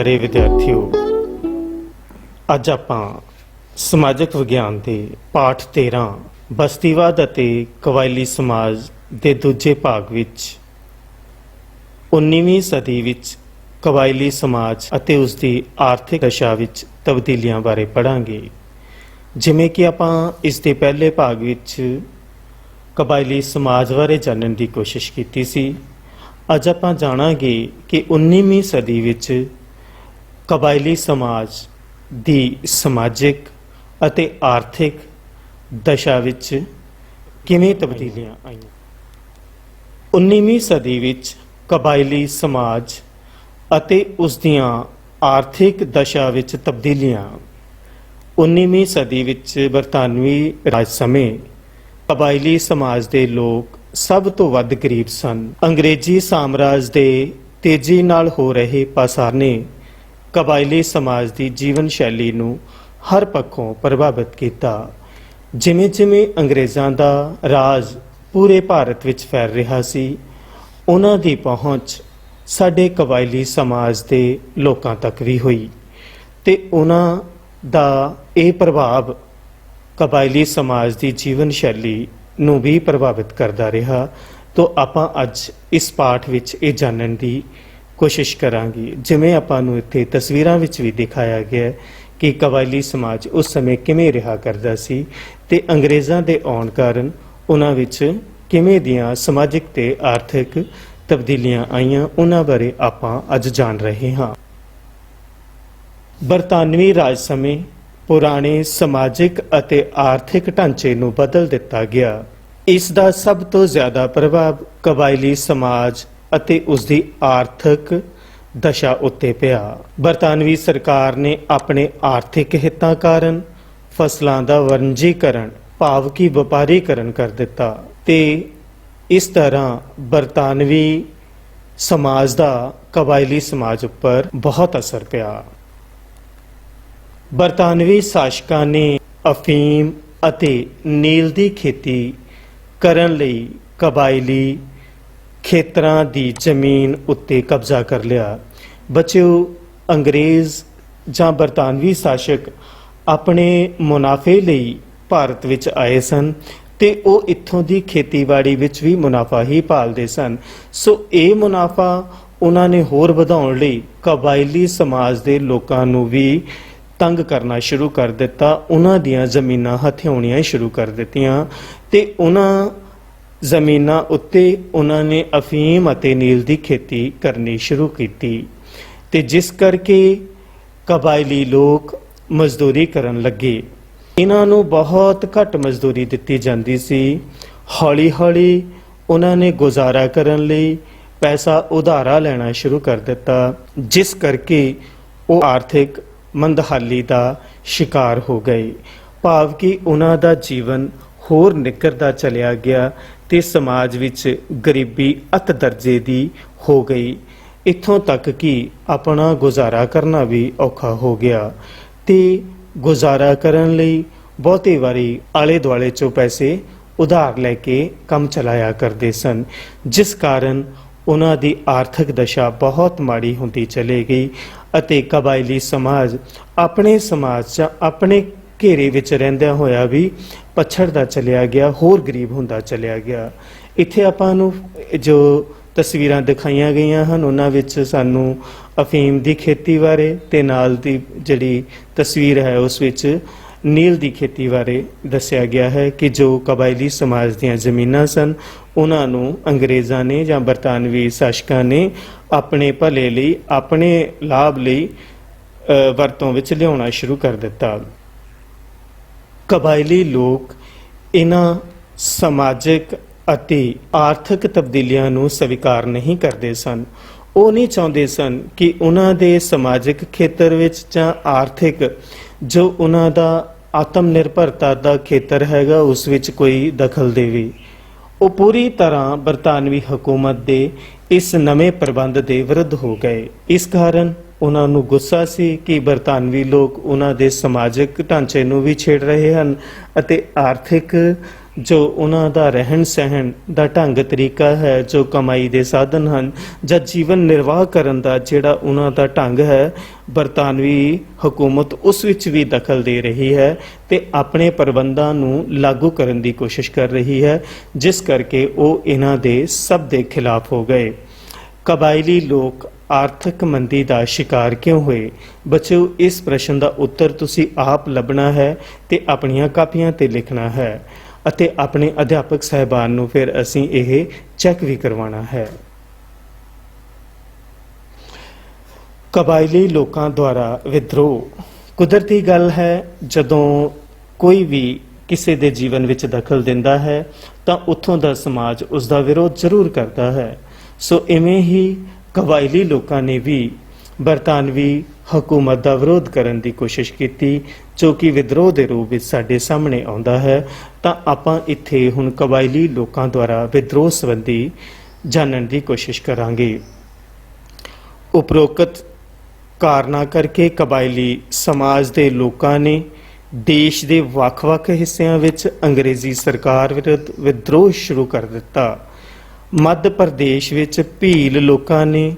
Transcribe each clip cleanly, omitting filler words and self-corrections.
ਪਿਆਰੇ ਵਿਦਿਆਰਥੀਓ, ਅੱਜ ਆਪਾਂ ਸਮਾਜਿਕ ਵਿਗਿਆਨ ਦੇ ਪਾਠ 13 ਬਸਤੀਵਾਦ ਅਤੇ ਕਬਾਇਲੀ ਸਮਾਜ ਦੇ ਦੂਜੇ ਭਾਗ ਵਿੱਚ 19ਵੀਂ ਸਦੀ ਵਿੱਚ ਕਬਾਇਲੀ ਸਮਾਜ ਅਤੇ ਉਸ ਦੀ ਆਰਥਿਕ ਦਸ਼ਾ ਵਿੱਚ ਤਬਦੀਲੀਆਂ ਬਾਰੇ ਪੜ੍ਹਾਂਗੇ। ਜਿਵੇਂ ਕਿ ਆਪਾਂ ਇਸ ਦੇ ਪਹਿਲੇ ਭਾਗ ਵਿੱਚ ਕਬਾਇਲੀ ਸਮਾਜ ਬਾਰੇ ਜਾਣਨ ਦੀ ਕੋਸ਼ਿਸ਼ ਕੀਤੀ ਸੀ। ਅੱਜ ਆਪਾਂ ਜਾਣਾਂਗੇ ਕਿ 19ਵੀਂ ਸਦੀ ਵਿੱਚ ਕਬਾਇਲੀ ਸਮਾਜ ਦੀ ਸਮਾਜਿਕ ਅਤੇ ਆਰਥਿਕ ਦਸ਼ਾ ਵਿੱਚ ਕਿਵੇਂ ਤਬਦੀਲੀਆਂ ਆਈਆਂ। 19ਵੀਂ ਸਦੀ ਵਿੱਚ ਕਬਾਇਲੀ ਸਮਾਜ ਅਤੇ ਉਸ ਦੀਆਂ ਆਰਥਿਕ ਦਸ਼ਾ ਵਿੱਚ ਤਬਦੀਲੀਆਂ। 19ਵੀਂ ਸਦੀ ਵਿੱਚ ਬਰਤਾਨਵੀ ਰਾਜ ਸਮੇਂ ਕਬਾਇਲੀ ਸਮਾਜ ਦੇ ਲੋਕ ਸਭ ਤੋਂ ਵੱਧ ਗਰੀਬ ਸਨ। ਅੰਗਰੇਜ਼ੀ ਸਾਮਰਾਜ ਦੇ ਤੇਜ਼ੀ ਨਾਲ ਹੋ ਰਹੇ ਪਾਸਾਰ ਨੇ ਕਬਾਇਲੀ ਸਮਾਜ ਦੀ ਜੀਵਨ ਸ਼ੈਲੀ ਨੂੰ ਹਰ ਪੱਖੋਂ ਪ੍ਰਭਾਵਿਤ ਕੀਤਾ। ਜਿਵੇਂ ਜਿਵੇਂ ਅੰਗਰੇਜ਼ਾਂ ਦਾ ਰਾਜ ਪੂਰੇ ਭਾਰਤ ਵਿੱਚ ਫੈਲ ਰਿਹਾ ਸੀ, ਉਹਨਾਂ ਦੀ ਪਹੁੰਚ ਸਾਡੇ ਕਬਾਇਲੀ ਸਮਾਜ ਦੇ ਲੋਕਾਂ ਤੱਕ ਵੀ ਹੋਈ ਤੇ ਉਹਨਾਂ ਦਾ ਇਹ ਪ੍ਰਭਾਵ ਕਬਾਇਲੀ ਸਮਾਜ ਦੀ ਜੀਵਨ ਸ਼ੈਲੀ ਨੂੰ ਵੀ ਪ੍ਰਭਾਵਿਤ ਕਰਦਾ ਰਿਹਾ। ਤਾਂ ਆਪਾਂ ਅੱਜ ਇਸ ਪਾਠ ਵਿੱਚ ਇਹ ਜਾਣਨ ਦੀ ਕੋਸ਼ਿਸ਼ ਕਰਾਂਗੇ। ਜਿਵੇਂ ਆਪਾਂ ਨੂੰ ਇੱਥੇ ਤਸਵੀਰਾਂ ਵਿੱਚ ਵੀ ਦਿਖਾਇਆ ਗਿਆ ਕਿ ਕਬਾਇਲੀ ਸਮਾਜ ਉਸ ਸਮੇਂ ਕਿਵੇਂ ਰਿਹਾ ਕਰਦਾ ਸੀ ਤੇ ਅੰਗਰੇਜ਼ਾਂ ਦੇ ਆਉਣ ਕਾਰਨ ਉਹਨਾਂ ਵਿੱਚ ਕਿਵੇਂ ਦੀਆਂ ਸਮਾਜਿਕ ਤੇ ਆਰਥਿਕ ਤਬਦੀਲੀਆਂ ਆਈਆਂ, ਉਹਨਾਂ ਬਾਰੇ ਆਪਾਂ ਅੱਜ ਜਾਣ ਰਹੇ ਹਾਂ। ਬਰਤਾਨਵੀ ਰਾਜ ਸਮੇਂ ਪੁਰਾਣੇ ਸਮਾਜਿਕ ਅਤੇ ਆਰਥਿਕ ਢਾਂਚੇ ਨੂੰ ਬਦਲ ਦਿੱਤਾ ਗਿਆ। ਇਸ ਦਾ ਸਭ ਤੋਂ ਜ਼ਿਆਦਾ ਪ੍ਰਭਾਵ ਕਬਾਇਲੀ ਸਮਾਜ ਅਤੇ ਉਸ ਦੀ ਆਰਥਿਕ ਦਸ਼ਾ ਉੱਤੇ ਪਿਆ। ਬਰਤਾਨਵੀ ਸਰਕਾਰ ਨੇ ਆਪਣੇ ਆਰਥਿਕ ਹਿੱਤਾਂ ਕਾਰਨ ਫਸਲਾਂ ਦਾ ਵਣਜੀਕਰਨ ਭਾਵ ਕਿ ਵਪਾਰੀਕਰਨ ਕਰ ਦਿੱਤਾ ਤੇ ਇਸ ਤਰ੍ਹਾਂ ਬਰਤਾਨਵੀ ਸਮਾਜ ਦਾ ਕਬਾਇਲੀ ਸਮਾਜ ਉੱਪਰ ਬਹੁਤ ਅਸਰ ਪਿਆ। ਬਰਤਾਨਵੀ ਸ਼ਾਸਕਾਂ ਨੇ ਅਫੀਮ ਅਤੇ ਨੀਲ ਦੀ ਖੇਤੀ ਕਰਨ ਲਈ ਕਬਾਇਲੀ ਖੇਤਰਾਂ ਦੀ ਜ਼ਮੀਨ ਉੱਤੇ ਕਬਜ਼ਾ ਕਰ ਲਿਆ। ਬੱਚਿਓ, ਅੰਗਰੇਜ਼ ਜਾਂ ਬਰਤਾਨਵੀ ਸ਼ਾਸਕ ਆਪਣੇ ਮੁਨਾਫੇ ਲਈ ਭਾਰਤ ਵਿੱਚ ਆਏ ਸਨ ਤੇ ਉਹ ਇੱਥੋਂ ਦੀ ਖੇਤੀਬਾੜੀ ਵਿੱਚ ਵੀ ਮੁਨਾਫਾ ਹੀ ਭਾਲਦੇ ਸਨ। ਸੋ ਇਹ ਮੁਨਾਫਾ ਉਹਨਾਂ ਨੇ ਹੋਰ ਵਧਾਉਣ ਲਈ ਕਬਾਇਲੀ ਸਮਾਜ ਦੇ ਲੋਕਾਂ ਨੂੰ ਵੀ ਤੰਗ ਕਰਨਾ ਸ਼ੁਰੂ ਕਰ ਦਿੱਤਾ। ਉਹਨਾਂ ਦੀਆਂ ਜ਼ਮੀਨਾਂ ਹਥਿਆਉਣੀਆਂ ਸ਼ੁਰੂ ਕਰ ਦਿੱਤੀਆਂ ਤੇ ਉਹਨਾਂ ਜ਼ਮੀਨਾਂ ਉੱਤੇ ਉਹਨਾਂ ਨੇ ਅਫੀਮ ਅਤੇ ਨੀਲ ਦੀ ਖੇਤੀ ਕਰਨੀ ਸ਼ੁਰੂ ਕੀਤੀ ਤੇ ਜਿਸ ਕਰਕੇ ਕਬਾਇਲੀ ਲੋਕ ਮਜ਼ਦੂਰੀ ਕਰਨ ਲੱਗੇ। ਇਹਨਾਂ ਨੂੰ ਬਹੁਤ ਘੱਟ ਮਜ਼ਦੂਰੀ ਦਿੱਤੀ ਜਾਂਦੀ ਸੀ। ਹੌਲੀ ਹੌਲੀ ਉਹਨਾਂ ਨੇ ਗੁਜ਼ਾਰਾ ਕਰਨ ਲਈ ਪੈਸਾ ਉਧਾਰਾ ਲੈਣਾ ਸ਼ੁਰੂ ਕਰ ਦਿੱਤਾ, ਜਿਸ ਕਰਕੇ ਉਹ ਆਰਥਿਕ ਮੰਦਹਾਲੀ ਦਾ ਸ਼ਿਕਾਰ ਹੋ ਗਏ। ਭਾਵ ਕਿ ਉਹਨਾਂ ਦਾ ਜੀਵਨ ਹੋਰ ਨਿੱਘਰਦਾ ਚਲਿਆ ਗਿਆ ਤੇ ਸਮਾਜ ਵਿੱਚ ਗਰੀਬੀ ਅਤ ਦਰਜੇ ਦੀ ਹੋ ਗਈ। ਇੱਥੋਂ ਤੱਕ ਕਿ ਆਪਣਾ ਗੁਜ਼ਾਰਾ ਕਰਨਾ ਵੀ ਔਖਾ ਹੋ ਗਿਆ ਤੇ ਗੁਜ਼ਾਰਾ ਕਰਨ ਲਈ ਬਹੁਤੀ ਵਾਰੀ ਆਲੇ ਦੁਆਲੇ ਚੋਂ ਪੈਸੇ ਉਧਾਰ ਲੈ ਕੇ ਕੰਮ ਚਲਾਇਆ ਕਰਦੇ ਸਨ, ਜਿਸ ਕਾਰਨ ਉਹਨਾਂ ਦੀ ਆਰਥਿਕ ਦਸ਼ਾ ਬਹੁਤ ਮਾੜੀ ਹੁੰਦੀ ਚਲੀ ਗਈ ਅਤੇ ਕਬਾਇਲੀ ਸਮਾਜ ਆਪਣੇ ਸਮਾਜ ਜਾਂ ਆਪਣੇ ਘੇਰੇ ਵਿੱਚ ਰਹਿੰਦਿਆਂ ਹੋਇਆ ਵੀ ਪਛੜਦਾ ਚਲਿਆ ਗਿਆ, ਹੋਰ ਗਰੀਬ ਹੁੰਦਾ ਚਲਿਆ ਗਿਆ। ਇੱਥੇ ਆਪਾਂ ਨੂੰ ਜੋ ਤਸਵੀਰਾਂ ਦਿਖਾਈਆਂ ਗਈਆਂ ਹਨ ਉਹਨਾਂ ਵਿੱਚ ਸਾਨੂੰ ਅਫੀਮ ਦੀ ਖੇਤੀ ਬਾਰੇ ਤੇ ਨਾਲ ਦੀ ਜਿਹੜੀ ਤਸਵੀਰ ਹੈ ਉਸ ਵਿੱਚ ਨੀਲ ਦੀ ਖੇਤੀ ਬਾਰੇ ਦੱਸਿਆ ਗਿਆ ਹੈ ਕਿ ਜੋ ਕਬਾਇਲੀ ਸਮਾਜ ਦੀਆਂ ਜ਼ਮੀਨਾਂ ਸਨ ਉਹਨਾਂ ਨੂੰ ਅੰਗਰੇਜ਼ਾਂ ਨੇ ਜਾਂ ਬਰਤਾਨਵੀ ਸ਼ਾਸਕਾਂ ਨੇ ਆਪਣੇ ਭਲੇ ਲਈ, ਆਪਣੇ ਲਾਭ ਲਈ ਵਰਤੋਂ ਵਿੱਚ ਲਿਆਉਣਾ ਸ਼ੁਰੂ ਕਰ ਦਿੱਤਾ। ਕਬਾਇਲੀ ਲੋਕ ਇਹਨਾਂ ਸਮਾਜਿਕ ਅਤੇ ਆਰਥਿਕ ਤਬਦੀਲੀਆਂ ਨੂੰ ਸਵੀਕਾਰ ਨਹੀਂ ਕਰਦੇ ਸਨ। ਉਹ ਨਹੀਂ ਚਾਹੁੰਦੇ ਸਨ ਕਿ ਉਹਨਾਂ ਦੇ ਸਮਾਜਿਕ ਖੇਤਰ ਵਿੱਚ ਜਾਂ ਆਰਥਿਕ ਜੋ ਉਹਨਾਂ ਦਾ ਆਤਮ ਨਿਰਭਰਤਾ ਦਾ ਖੇਤਰ ਹੈਗਾ ਉਸ ਵਿੱਚ ਕੋਈ ਦਖਲ ਦੇਵੇ। ਉਹ ਪੂਰੀ ਤਰ੍ਹਾਂ ਬਰਤਾਨਵੀ ਹਕੂਮਤ ਦੇ ਇਸ ਨਵੇਂ ਪ੍ਰਬੰਧ ਦੇ ਵਿਰੁੱਧ ਹੋ ਗਏ। ਇਸ ਕਾਰਨ ਉਹਨਾਂ ਨੂੰ ਗੁੱਸਾ ਸੀ ਕਿ ਬਰਤਾਨਵੀ ਲੋਕ ਉਹਨਾਂ ਦੇ ਸਮਾਜਿਕ ਢਾਂਚੇ ਨੂੰ ਵੀ ਛੇੜ ਰਹੇ ਹਨ ਅਤੇ ਆਰਥਿਕ ਜੋ ਉਹਨਾਂ ਦਾ ਰਹਿਣ ਸਹਿਣ ਦਾ ਢੰਗ ਤਰੀਕਾ ਹੈ, ਜੋ ਕਮਾਈ ਦੇ ਸਾਧਨ ਹਨ ਜਾਂ ਜੀਵਨ ਨਿਰਵਾਹ ਕਰਨ ਦਾ ਜਿਹੜਾ ਉਹਨਾਂ ਦਾ ਢੰਗ ਹੈ, ਬਰਤਾਨਵੀ ਹਕੂਮਤ ਉਸ ਵਿੱਚ ਵੀ ਦਖਲ ਦੇ ਰਹੀ ਹੈ ਤੇ ਆਪਣੇ ਪ੍ਰਬੰਧਾਂ ਨੂੰ ਲਾਗੂ ਕਰਨ ਦੀ ਕੋਸ਼ਿਸ਼ ਕਰ ਰਹੀ ਹੈ, ਜਿਸ ਕਰਕੇ ਉਹ ਇਹਨਾਂ ਦੇ ਸਭ ਦੇ ਖਿਲਾਫ ਹੋ ਗਏ। ਕਬਾਇਲੀ ਲੋਕ ਆਰਥਿਕ ਮੰਦੀ ਦਾ ਸ਼ਿਕਾਰ ਕਿਉਂ ਹੋਏ? ਬੱਚਿਓ, ਇਸ ਪ੍ਰਸ਼ਨ ਦਾ ਉੱਤਰ ਤੁਸੀਂ ਆਪ ਲੱਭਣਾ ਹੈ ਤੇ ਆਪਣੀਆਂ ਕਾਪੀਆਂ ਤੇ ਲਿਖਣਾ ਹੈ ਅਤੇ ਆਪਣੇ ਅਧਿਆਪਕ ਸਾਹਿਬਾਨ ਨੂੰ ਫਿਰ ਅਸੀਂ ਇਹ ਚੈੱਕ ਵੀ ਕਰਵਾਉਣਾ ਹੈ। ਕਬਾਇਲੀ ਲੋਕਾਂ ਦੁਆਰਾ ਵਿਦਰੋਹ। ਕੁਦਰਤੀ ਗੱਲ ਹੈ, ਜਦੋਂ ਕੋਈ ਵੀ ਕਿਸੇ ਦੇ ਜੀਵਨ ਵਿੱਚ ਦਖਲ ਦਿੰਦਾ ਹੈ ਤਾਂ ਉੱਥੋਂ ਦਾ ਸਮਾਜ ਉਸ ਦਾ ਵਿਰੋਧ ਜ਼ਰੂਰ ਕਰਦਾ ਹੈ। ਸੋ ਇਵੇਂ ਹੀ ਕਬਾਇਲੀ ਲੋਕਾਂ ਨੇ ਵੀ ਬਰਤਾਨਵੀ ਹਕੂਮਤ ਦਾ ਵਿਰੋਧ ਕਰਨ ਦੀ ਕੋਸ਼ਿਸ਼ ਕੀਤੀ, ਜੋ ਕਿ ਵਿਦਰੋਹ ਦੇ ਰੂਪ ਵਿੱਚ ਸਾਡੇ ਸਾਹਮਣੇ ਆਉਂਦਾ ਹੈ। ਤਾਂ ਆਪਾਂ ਇੱਥੇ ਹੁਣ ਕਬਾਇਲੀ ਲੋਕਾਂ ਦੁਆਰਾ ਵਿਦਰੋਹ ਸੰਬੰਧੀ ਜਾਣਨ ਦੀ ਕੋਸ਼ਿਸ਼ ਕਰਾਂਗੇ। ਉਪਰੋਕਤ ਕਾਰਨਾਂ ਕਰਕੇ ਕਬਾਇਲੀ ਸਮਾਜ ਦੇ ਲੋਕਾਂ ਨੇ ਦੇਸ਼ ਦੇ ਵੱਖ-ਵੱਖ ਹਿੱਸਿਆਂ ਵਿੱਚ ਅੰਗਰੇਜ਼ੀ ਸਰਕਾਰ ਵਿਰੁੱਧ ਵਿਦਰੋਹ ਸ਼ੁਰੂ ਕਰ ਦਿੱਤਾ। ਮੱਧ ਪ੍ਰਦੇਸ਼ ਵਿੱਚ ਭੀਲ ਲੋਕਾਂ ਨੇ,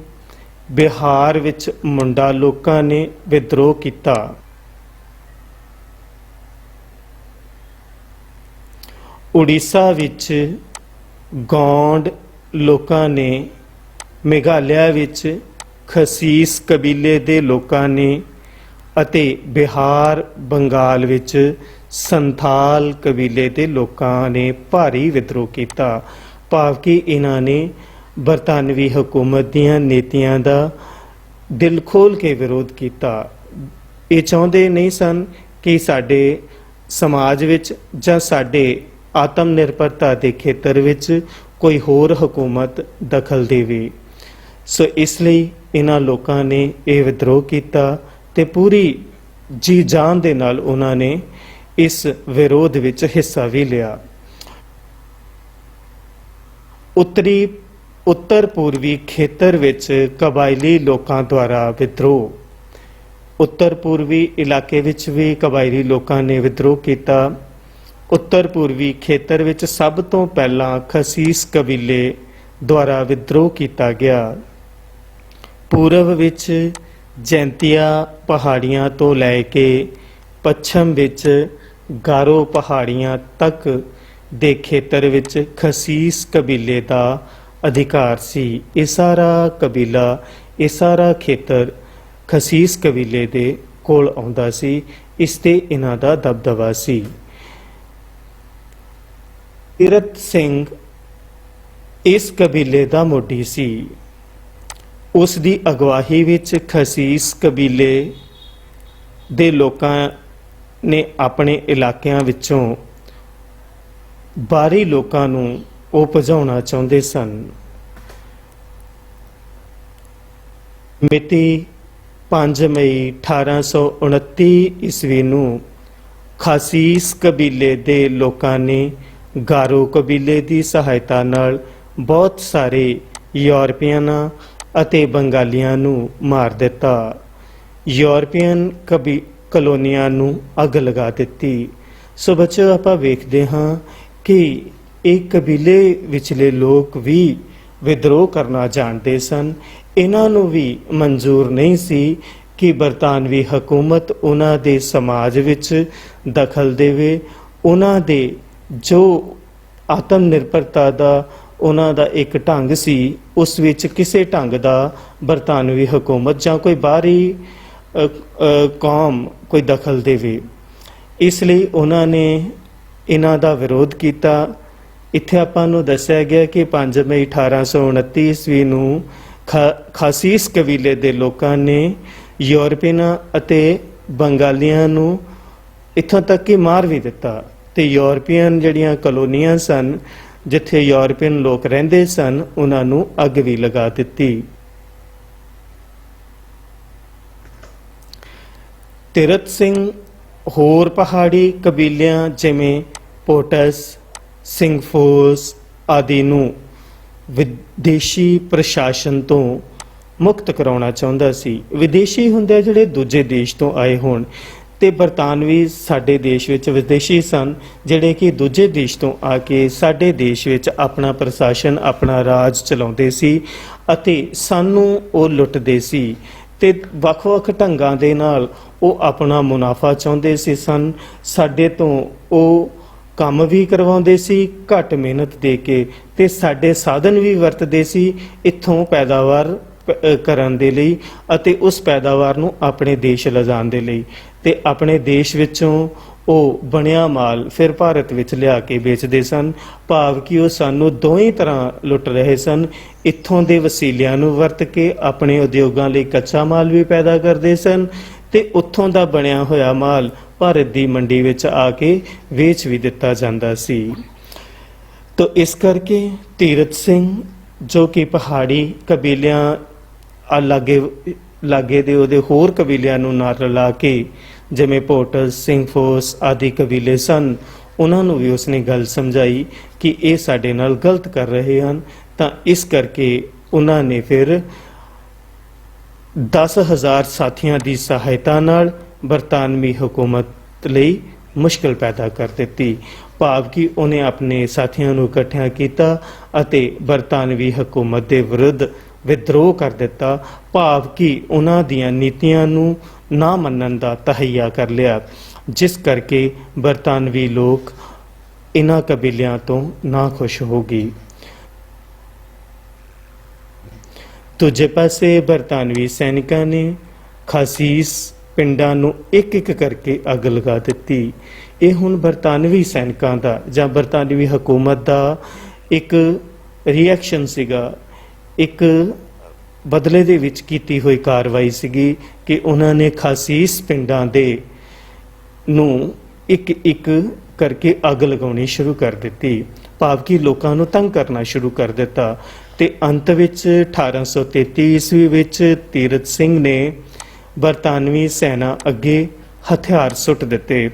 ਬਿਹਾਰ ਵਿੱਚ ਮੁੰਡਾ ਲੋਕਾਂ ਨੇ ਵਿਦਰੋਹ ਕੀਤਾ। ਉੜੀਸਾ ਵਿੱਚ ਗੌਂਡ ਲੋਕਾਂ ਨੇ, ਮੇਘਾਲਿਆ ਵਿੱਚ ਖਸੀਸ ਕਬੀਲੇ ਦੇ ਲੋਕਾਂ ਨੇ ਅਤੇ ਬਿਹਾਰ ਬੰਗਾਲ ਵਿੱਚ ਸੰਥਾਲ ਕਬੀਲੇ ਦੇ ਲੋਕਾਂ ਨੇ ਭਾਰੀ ਵਿਦਰੋਹ ਕੀਤਾ। ਭਾਵ ਕਿ ਇਹਨਾਂ ਨੇ ਬਰਤਾਨਵੀ ਹਕੂਮਤ ਦੀਆਂ ਨੀਤੀਆਂ ਦਾ ਦਿਲ ਖੋਲ ਕੇ ਵਿਰੋਧ ਕੀਤਾ। ਇਹ ਚਾਹੁੰਦੇ ਨਹੀਂ ਸਨ ਕਿ ਸਾਡੇ ਸਮਾਜ ਵਿੱਚ ਜਾਂ ਸਾਡੇ ਆਤਮ ਨਿਰਭਰਤਾ ਦੇ ਖੇਤਰ ਵਿੱਚ ਕੋਈ ਹੋਰ ਹਕੂਮਤ ਦਖਲ ਦੇਵੇ। ਸੋ ਇਸ ਲਈ ਇਹਨਾਂ ਲੋਕਾਂ ਨੇ ਇਹ ਵਿਦਰੋਹ ਕੀਤਾ ਤੇ ਪੂਰੀ ਜੀ ਜਾਨ ਦੇ ਨਾਲ ਉਹਨਾਂ ਨੇ ਇਸ ਵਿਰੋਧ ਵਿੱਚ ਹਿੱਸਾ ਵੀ ਲਿਆ। ਉੱਤਰ ਪੂਰਬੀ ਖੇਤਰ ਵਿੱਚ ਕਬਾਇਲੀ ਲੋਕਾਂ ਦੁਆਰਾ ਵਿਦਰੋਹ। ਉੱਤਰ ਪੂਰਬੀ ਇਲਾਕੇ ਵਿੱਚ ਵੀ ਕਬਾਇਲੀ ਲੋਕਾਂ ਨੇ ਵਿਦਰੋਹ ਕੀਤਾ। ਉੱਤਰ ਪੂਰਬੀ ਖੇਤਰ ਵਿੱਚ ਸਭ ਤੋਂ ਪਹਿਲਾਂ ਖਸੀਸ ਕਬੀਲੇ ਦੁਆਰਾ ਵਿਦਰੋਹ ਕੀਤਾ ਗਿਆ। ਪੂਰਬ ਵਿੱਚ ਜੈਂਤੀਆ ਪਹਾੜੀਆਂ ਤੋਂ ਲੈ ਕੇ ਪੱਛਮ ਵਿੱਚ ਗਾਰੋ ਪਹਾੜੀਆਂ ਤੱਕ ਦੇ ਖੇਤਰ ਵਿੱਚ ਖਸੀਸ ਕਬੀਲੇ ਦਾ ਅਧਿਕਾਰ ਸੀ। ਇਹ ਸਾਰਾ ਕਬੀਲਾ, ਇਹ ਸਾਰਾ ਖੇਤਰ ਖਸੀਸ ਕਬੀਲੇ ਦੇ ਕੋਲ ਆਉਂਦਾ ਸੀ। ਇਸ ਤੇ ਇਹਨਾਂ ਦਾ ਦਬਦਬਾ ਸੀ। ਤੀਰਥ ਸਿੰਘ ਇਸ ਕਬੀਲੇ ਦਾ ਮੋਢੀ ਸੀ। ਉਸ ਦੀ ਅਗਵਾਈ ਵਿੱਚ ਖਸੀਸ ਕਬੀਲੇ ਦੇ ਲੋਕਾਂ ਨੇ ਆਪਣੇ ਇਲਾਕਿਆਂ ਵਿੱਚੋਂ ਬਾਹਰੀ ਲੋਕਾਂ ਨੂੰ ਉਹ ਭਜਾਉਣਾ ਚਾਹੁੰਦੇ ਸਨ। ਮਿਤੀ 5 ਮਈ 1829 ਈਸਵੀ ਨੂੰ ਖਾਸੀਸ ਕਬੀਲੇ ਦੇ ਲੋਕਾਂ ਨੇ ਗਾਰੋ ਕਬੀਲੇ ਦੀ ਸਹਾਇਤਾ ਨਾਲ ਬਹੁਤ ਸਾਰੇ ਯੂਰਪੀਅਨਾਂ ਅਤੇ ਬੰਗਾਲੀਆਂ ਨੂੰ ਮਾਰ ਦਿੱਤਾ। ਯੂਰਪੀਅਨ ਕਲੋਨੀਆਂ ਨੂੰ ਅੱਗ ਲਗਾ ਦਿੱਤੀ। ਸੋ ਬੱਚਿਓ, ਆਪਾਂ ਵੇਖਦੇ ਹਾਂ ਕਿ ਇਹ ਕਬੀਲੇ ਵਿਚਲੇ ਲੋਕ ਵੀ ਵਿਦਰੋਹ ਕਰਨਾ ਜਾਣਦੇ ਸਨ। ਇਹਨਾਂ ਨੂੰ ਵੀ ਮਨਜ਼ੂਰ ਨਹੀਂ ਸੀ ਕਿ ਬਰਤਾਨਵੀ ਹਕੂਮਤ ਉਹਨਾਂ ਦੇ ਸਮਾਜ ਵਿੱਚ ਦਖਲ ਦੇਵੇ। ਉਹਨਾਂ ਦੇ ਜੋ ਆਤਮ ਨਿਰਭਰਤਾ ਦਾ ਉਹਨਾਂ ਦਾ ਇੱਕ ਢੰਗ ਸੀ, ਉਸ ਵਿੱਚ ਕਿਸੇ ਢੰਗ ਦਾ ਬਰਤਾਨਵੀ ਹਕੂਮਤ ਜਾਂ ਕੋਈ ਬਾਹਰੀ ਕੌਮ ਕੋਈ ਦਖਲ ਦੇਵੇ। ਇਸ ਲਈ ਉਹਨਾਂ ਨੇ ਇਹਨਾਂ ਦਾ ਵਿਰੋਧ ਕੀਤਾ। ਇੱਥੇ ਆਪਾਂ ਨੂੰ ਦੱਸਿਆ ਗਿਆ ਕਿ 5 ਮਈ 1829 ਈਸਵੀ ਨੂੰ ਖਾਸੀਸ ਕਬੀਲੇ ਦੇ ਲੋਕਾਂ ਨੇ ਯੂਰਪੀਅਨਾਂ ਅਤੇ ਬੰਗਾਲੀਆਂ ਨੂੰ ਇੱਥੋਂ ਤੱਕ ਕਿ ਮਾਰ ਵੀ ਦਿੱਤਾ ਤੇ ਯੂਰਪੀਅਨ ਜਿਹੜੀਆਂ ਕਲੋਨੀਆਂ ਸਨ, ਜਿੱਥੇ ਯੂਰਪੀਅਨ ਲੋਕ ਰਹਿੰਦੇ ਸਨ, ਉਹਨਾਂ ਨੂੰ ਅੱਗ ਵੀ ਲਗਾ ਦਿੱਤੀ। ਤੀਰਥ ਸਿੰਘ ਹੋਰ ਪਹਾੜੀ ਕਬੀਲਿਆਂ ਜਿਵੇਂ ਪੋਟਸ, ਸਿੰਘਫੋਸ ਆਦਿ ਨੂੰ ਵਿਦੇਸ਼ੀ ਪ੍ਰਸ਼ਾਸਨ ਤੋਂ ਮੁਕਤ ਕਰਾਉਣਾ ਚਾਹੁੰਦਾ ਸੀ। ਵਿਦੇਸ਼ੀ ਹੁੰਦੇ ਜਿਹੜੇ ਦੂਜੇ ਦੇਸ਼ ਤੋਂ ਆਏ ਹੋਣ ਤੇ ਬਰਤਾਨਵੀ ਸਾਡੇ ਦੇਸ਼ ਵਿੱਚ ਵਿਦੇਸ਼ੀ ਸਨ, ਜਿਹੜੇ ਕਿ ਦੂਜੇ ਦੇਸ਼ ਤੋਂ ਆ ਕੇ ਸਾਡੇ ਦੇਸ਼ ਵਿੱਚ ਆਪਣਾ ਪ੍ਰਸ਼ਾਸਨ, ਆਪਣਾ ਰਾਜ ਚਲਾਉਂਦੇ ਸੀ ਅਤੇ ਸਾਨੂੰ ਉਹ ਲੁੱਟਦੇ ਸੀ ਤੇ ਵੱਖ-ਵੱਖ ਢੰਗਾਂ ਦੇ ਨਾਲ ਉਹ ਆਪਣਾ ਮੁਨਾਫਾ ਚਾਹੁੰਦੇ ਸੀ ਸਨ। ਸਾਡੇ ਤੋਂ ਉਹ ਕੰਮ ਵੀ ਕਰਵਾਉਂਦੇ ਸੀ ਘੱਟ ਮਿਹਨਤ ਦੇ ਕੇ, ਤੇ ਸਾਡੇ ਸਾਧਨ ਵੀ ਵਰਤਦੇ ਸੀ ਇੱਥੋਂ ਪੈਦਾਵਾਰ ਕਰਨ ਦੇ ਲਈ ਅਤੇ ਉਸ ਪੈਦਾਵਾਰ ਨੂੰ ਆਪਣੇ ਦੇਸ਼ ਲਿਜਾਣ ਦੇ ਲਈ, ਤੇ ਆਪਣੇ ਦੇਸ਼ ਵਿੱਚੋਂ ਉਹ ਬਣਿਆ ਮਾਲ ਫਿਰ ਭਾਰਤ ਵਿੱਚ ਲਿਆ ਕੇ ਵੇਚਦੇ ਸਨ। ਭਾਵ ਕਿ ਉਹ ਸਾਨੂੰ ਦੋਵੇਂ ਤਰ੍ਹਾਂ ਲੁੱਟ ਰਹੇ ਸਨ। ਇੱਥੋਂ ਦੇ ਵਸੀਲਿਆਂ ਨੂੰ ਵਰਤ ਕੇ ਆਪਣੇ ਉਦਯੋਗਾਂ ਲਈ ਕੱਚਾ ਮਾਲ ਵੀ ਪੈਦਾ ਕਰਦੇ ਸਨ ਤੇ ਉੱਥੋਂ ਦਾ ਬਣਿਆ ਹੋਇਆ ਮਾਲ ਭਾਰਤ ਦੀ ਮੰਡੀ ਵਿੱਚ ਆ ਕੇ ਵੇਚ ਵੀ ਦਿੱਤਾ ਜਾਂਦਾ ਸੀ। ਤੋ ਇਸ ਕਰਕੇ ਤੀਰਥ ਸਿੰਘ, ਜੋ ਕਿ ਪਹਾੜੀ ਕਬੀਲਿਆਂ ਲਾਗੇ ਦੇ ਉਹਦੇ ਹੋਰ ਕਬੀਲਿਆਂ ਨੂੰ ਨਾਲ ਰਲਾ ਕੇ, ਜਿਵੇਂ ਪੋਟਸ, ਸਿੰਘਫੋਸ ਆਦਿ ਕਬੀਲੇ ਸਨ, ਉਹਨਾਂ ਨੂੰ ਵੀ ਉਸਨੇ ਗੱਲ ਸਮਝਾਈ ਕਿ ਇਹ ਸਾਡੇ ਨਾਲ ਗਲਤ ਕਰ ਰਹੇ ਹਨ। ਤਾਂ ਇਸ ਕਰਕੇ ਉਹਨਾਂ ਨੇ ਫਿਰ 10,000 ਸਾਥੀਆਂ ਦੀ ਸਹਾਇਤਾ ਨਾਲ ਬਰਤਾਨਵੀ ਹਕੂਮਤ ਲਈ ਮੁਸ਼ਕਲ ਪੈਦਾ ਕਰ ਦਿੱਤੀ। ਭਾਵ ਕਿ ਉਹਨੇ ਆਪਣੇ ਸਾਥੀਆਂ ਨੂੰ ਇਕੱਠਿਆਂ ਕੀਤਾ ਅਤੇ ਬਰਤਾਨਵੀ ਹਕੂਮਤ ਦੇ ਵਿਰੁੱਧ ਵਿਦਰੋਹ ਕਰ ਦਿੱਤਾ। ਭਾਵ ਕਿ ਉਹਨਾਂ ਦੀਆਂ ਨੀਤੀਆਂ ਨੂੰ ਨਾ ਮੰਨਣ ਦਾ ਤਹੱਈਆ ਕਰ ਲਿਆ, ਜਿਸ ਕਰਕੇ ਬਰਤਾਨਵੀ ਲੋਕ ਇਹਨਾਂ ਕਬੀਲਿਆਂ ਤੋਂ ਨਾ ਖੁਸ਼ ਹੋ ਗਏ। ਦੂਜੇ ਪਾਸੇ ਬਰਤਾਨਵੀ ਸੈਨਿਕਾਂ ਨੇ ਖਾਸੀਸ ਪਿੰਡਾਂ ਨੂੰ ਇੱਕ ਇੱਕ ਕਰਕੇ ਅੱਗ ਲਗਾ ਦਿੱਤੀ। ਇਹ ਹੁਣ ਬਰਤਾਨਵੀ ਸੈਨਿਕਾਂ ਦਾ ਜਾਂ ਬਰਤਾਨਵੀ ਹਕੂਮਤ ਦਾ ਇੱਕ ਰਿਐਕਸ਼ਨ ਸੀਗਾ, ਇੱਕ ਬਦਲੇ ਦੇ ਵਿੱਚ ਕੀਤੀ ਹੋਈ ਕਾਰਵਾਈ ਸੀਗੀ ਕਿ ਉਹਨਾਂ ਨੇ ਖਾਸੀਸ ਪਿੰਡਾਂ ਦੇ ਨੂੰ ਇੱਕ ਇੱਕ ਕਰਕੇ ਅੱਗ ਲਗਾਉਣੀ ਸ਼ੁਰੂ ਕਰ ਦਿੱਤੀ। ਭਾਵ ਕਿ ਲੋਕਾਂ ਨੂੰ ਤੰਗ ਕਰਨਾ ਸ਼ੁਰੂ ਕਰ ਦਿੱਤਾ। ਤੇ ਅੰਤ ਵਿੱਚ 1833 ਈਸਵੀ ਵਿੱਚ ਤੀਰਥ ਸਿੰਘ ਨੇ ਬਰਤਾਨਵੀ ਸੈਨਾ ਅੱਗੇ ਹਥਿਆਰ ਸੁੱਟ ਦਿੱਤੇ,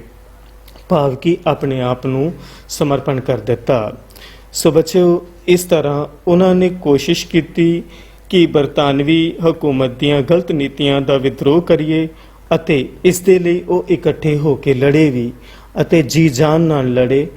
ਭਾਵ ਕਿ ਆਪਣੇ ਆਪ ਨੂੰ ਸਮਰਪਣ ਕਰ ਦਿੱਤਾ। ਸੋ ਬੱਚਿਓ, ਇਸ ਤਰ੍ਹਾਂ ਉਹਨਾਂ ਨੇ ਕੋਸ਼ਿਸ਼ ਕੀਤੀ ਕਿ ਬਰਤਾਨਵੀ ਹਕੂਮਤ ਦੀਆਂ ਗਲਤ ਨੀਤੀਆਂ ਦਾ ਵਿਦਰੋਹ ਕਰੀਏ ਅਤੇ ਇਸ ਦੇ ਲਈ ਉਹ ਇਕੱਠੇ ਹੋ ਕੇ ਲੜੇ ਵੀ ਅਤੇ ਜੀ ਜਾਨ ਨਾਲ ਲੜੇ।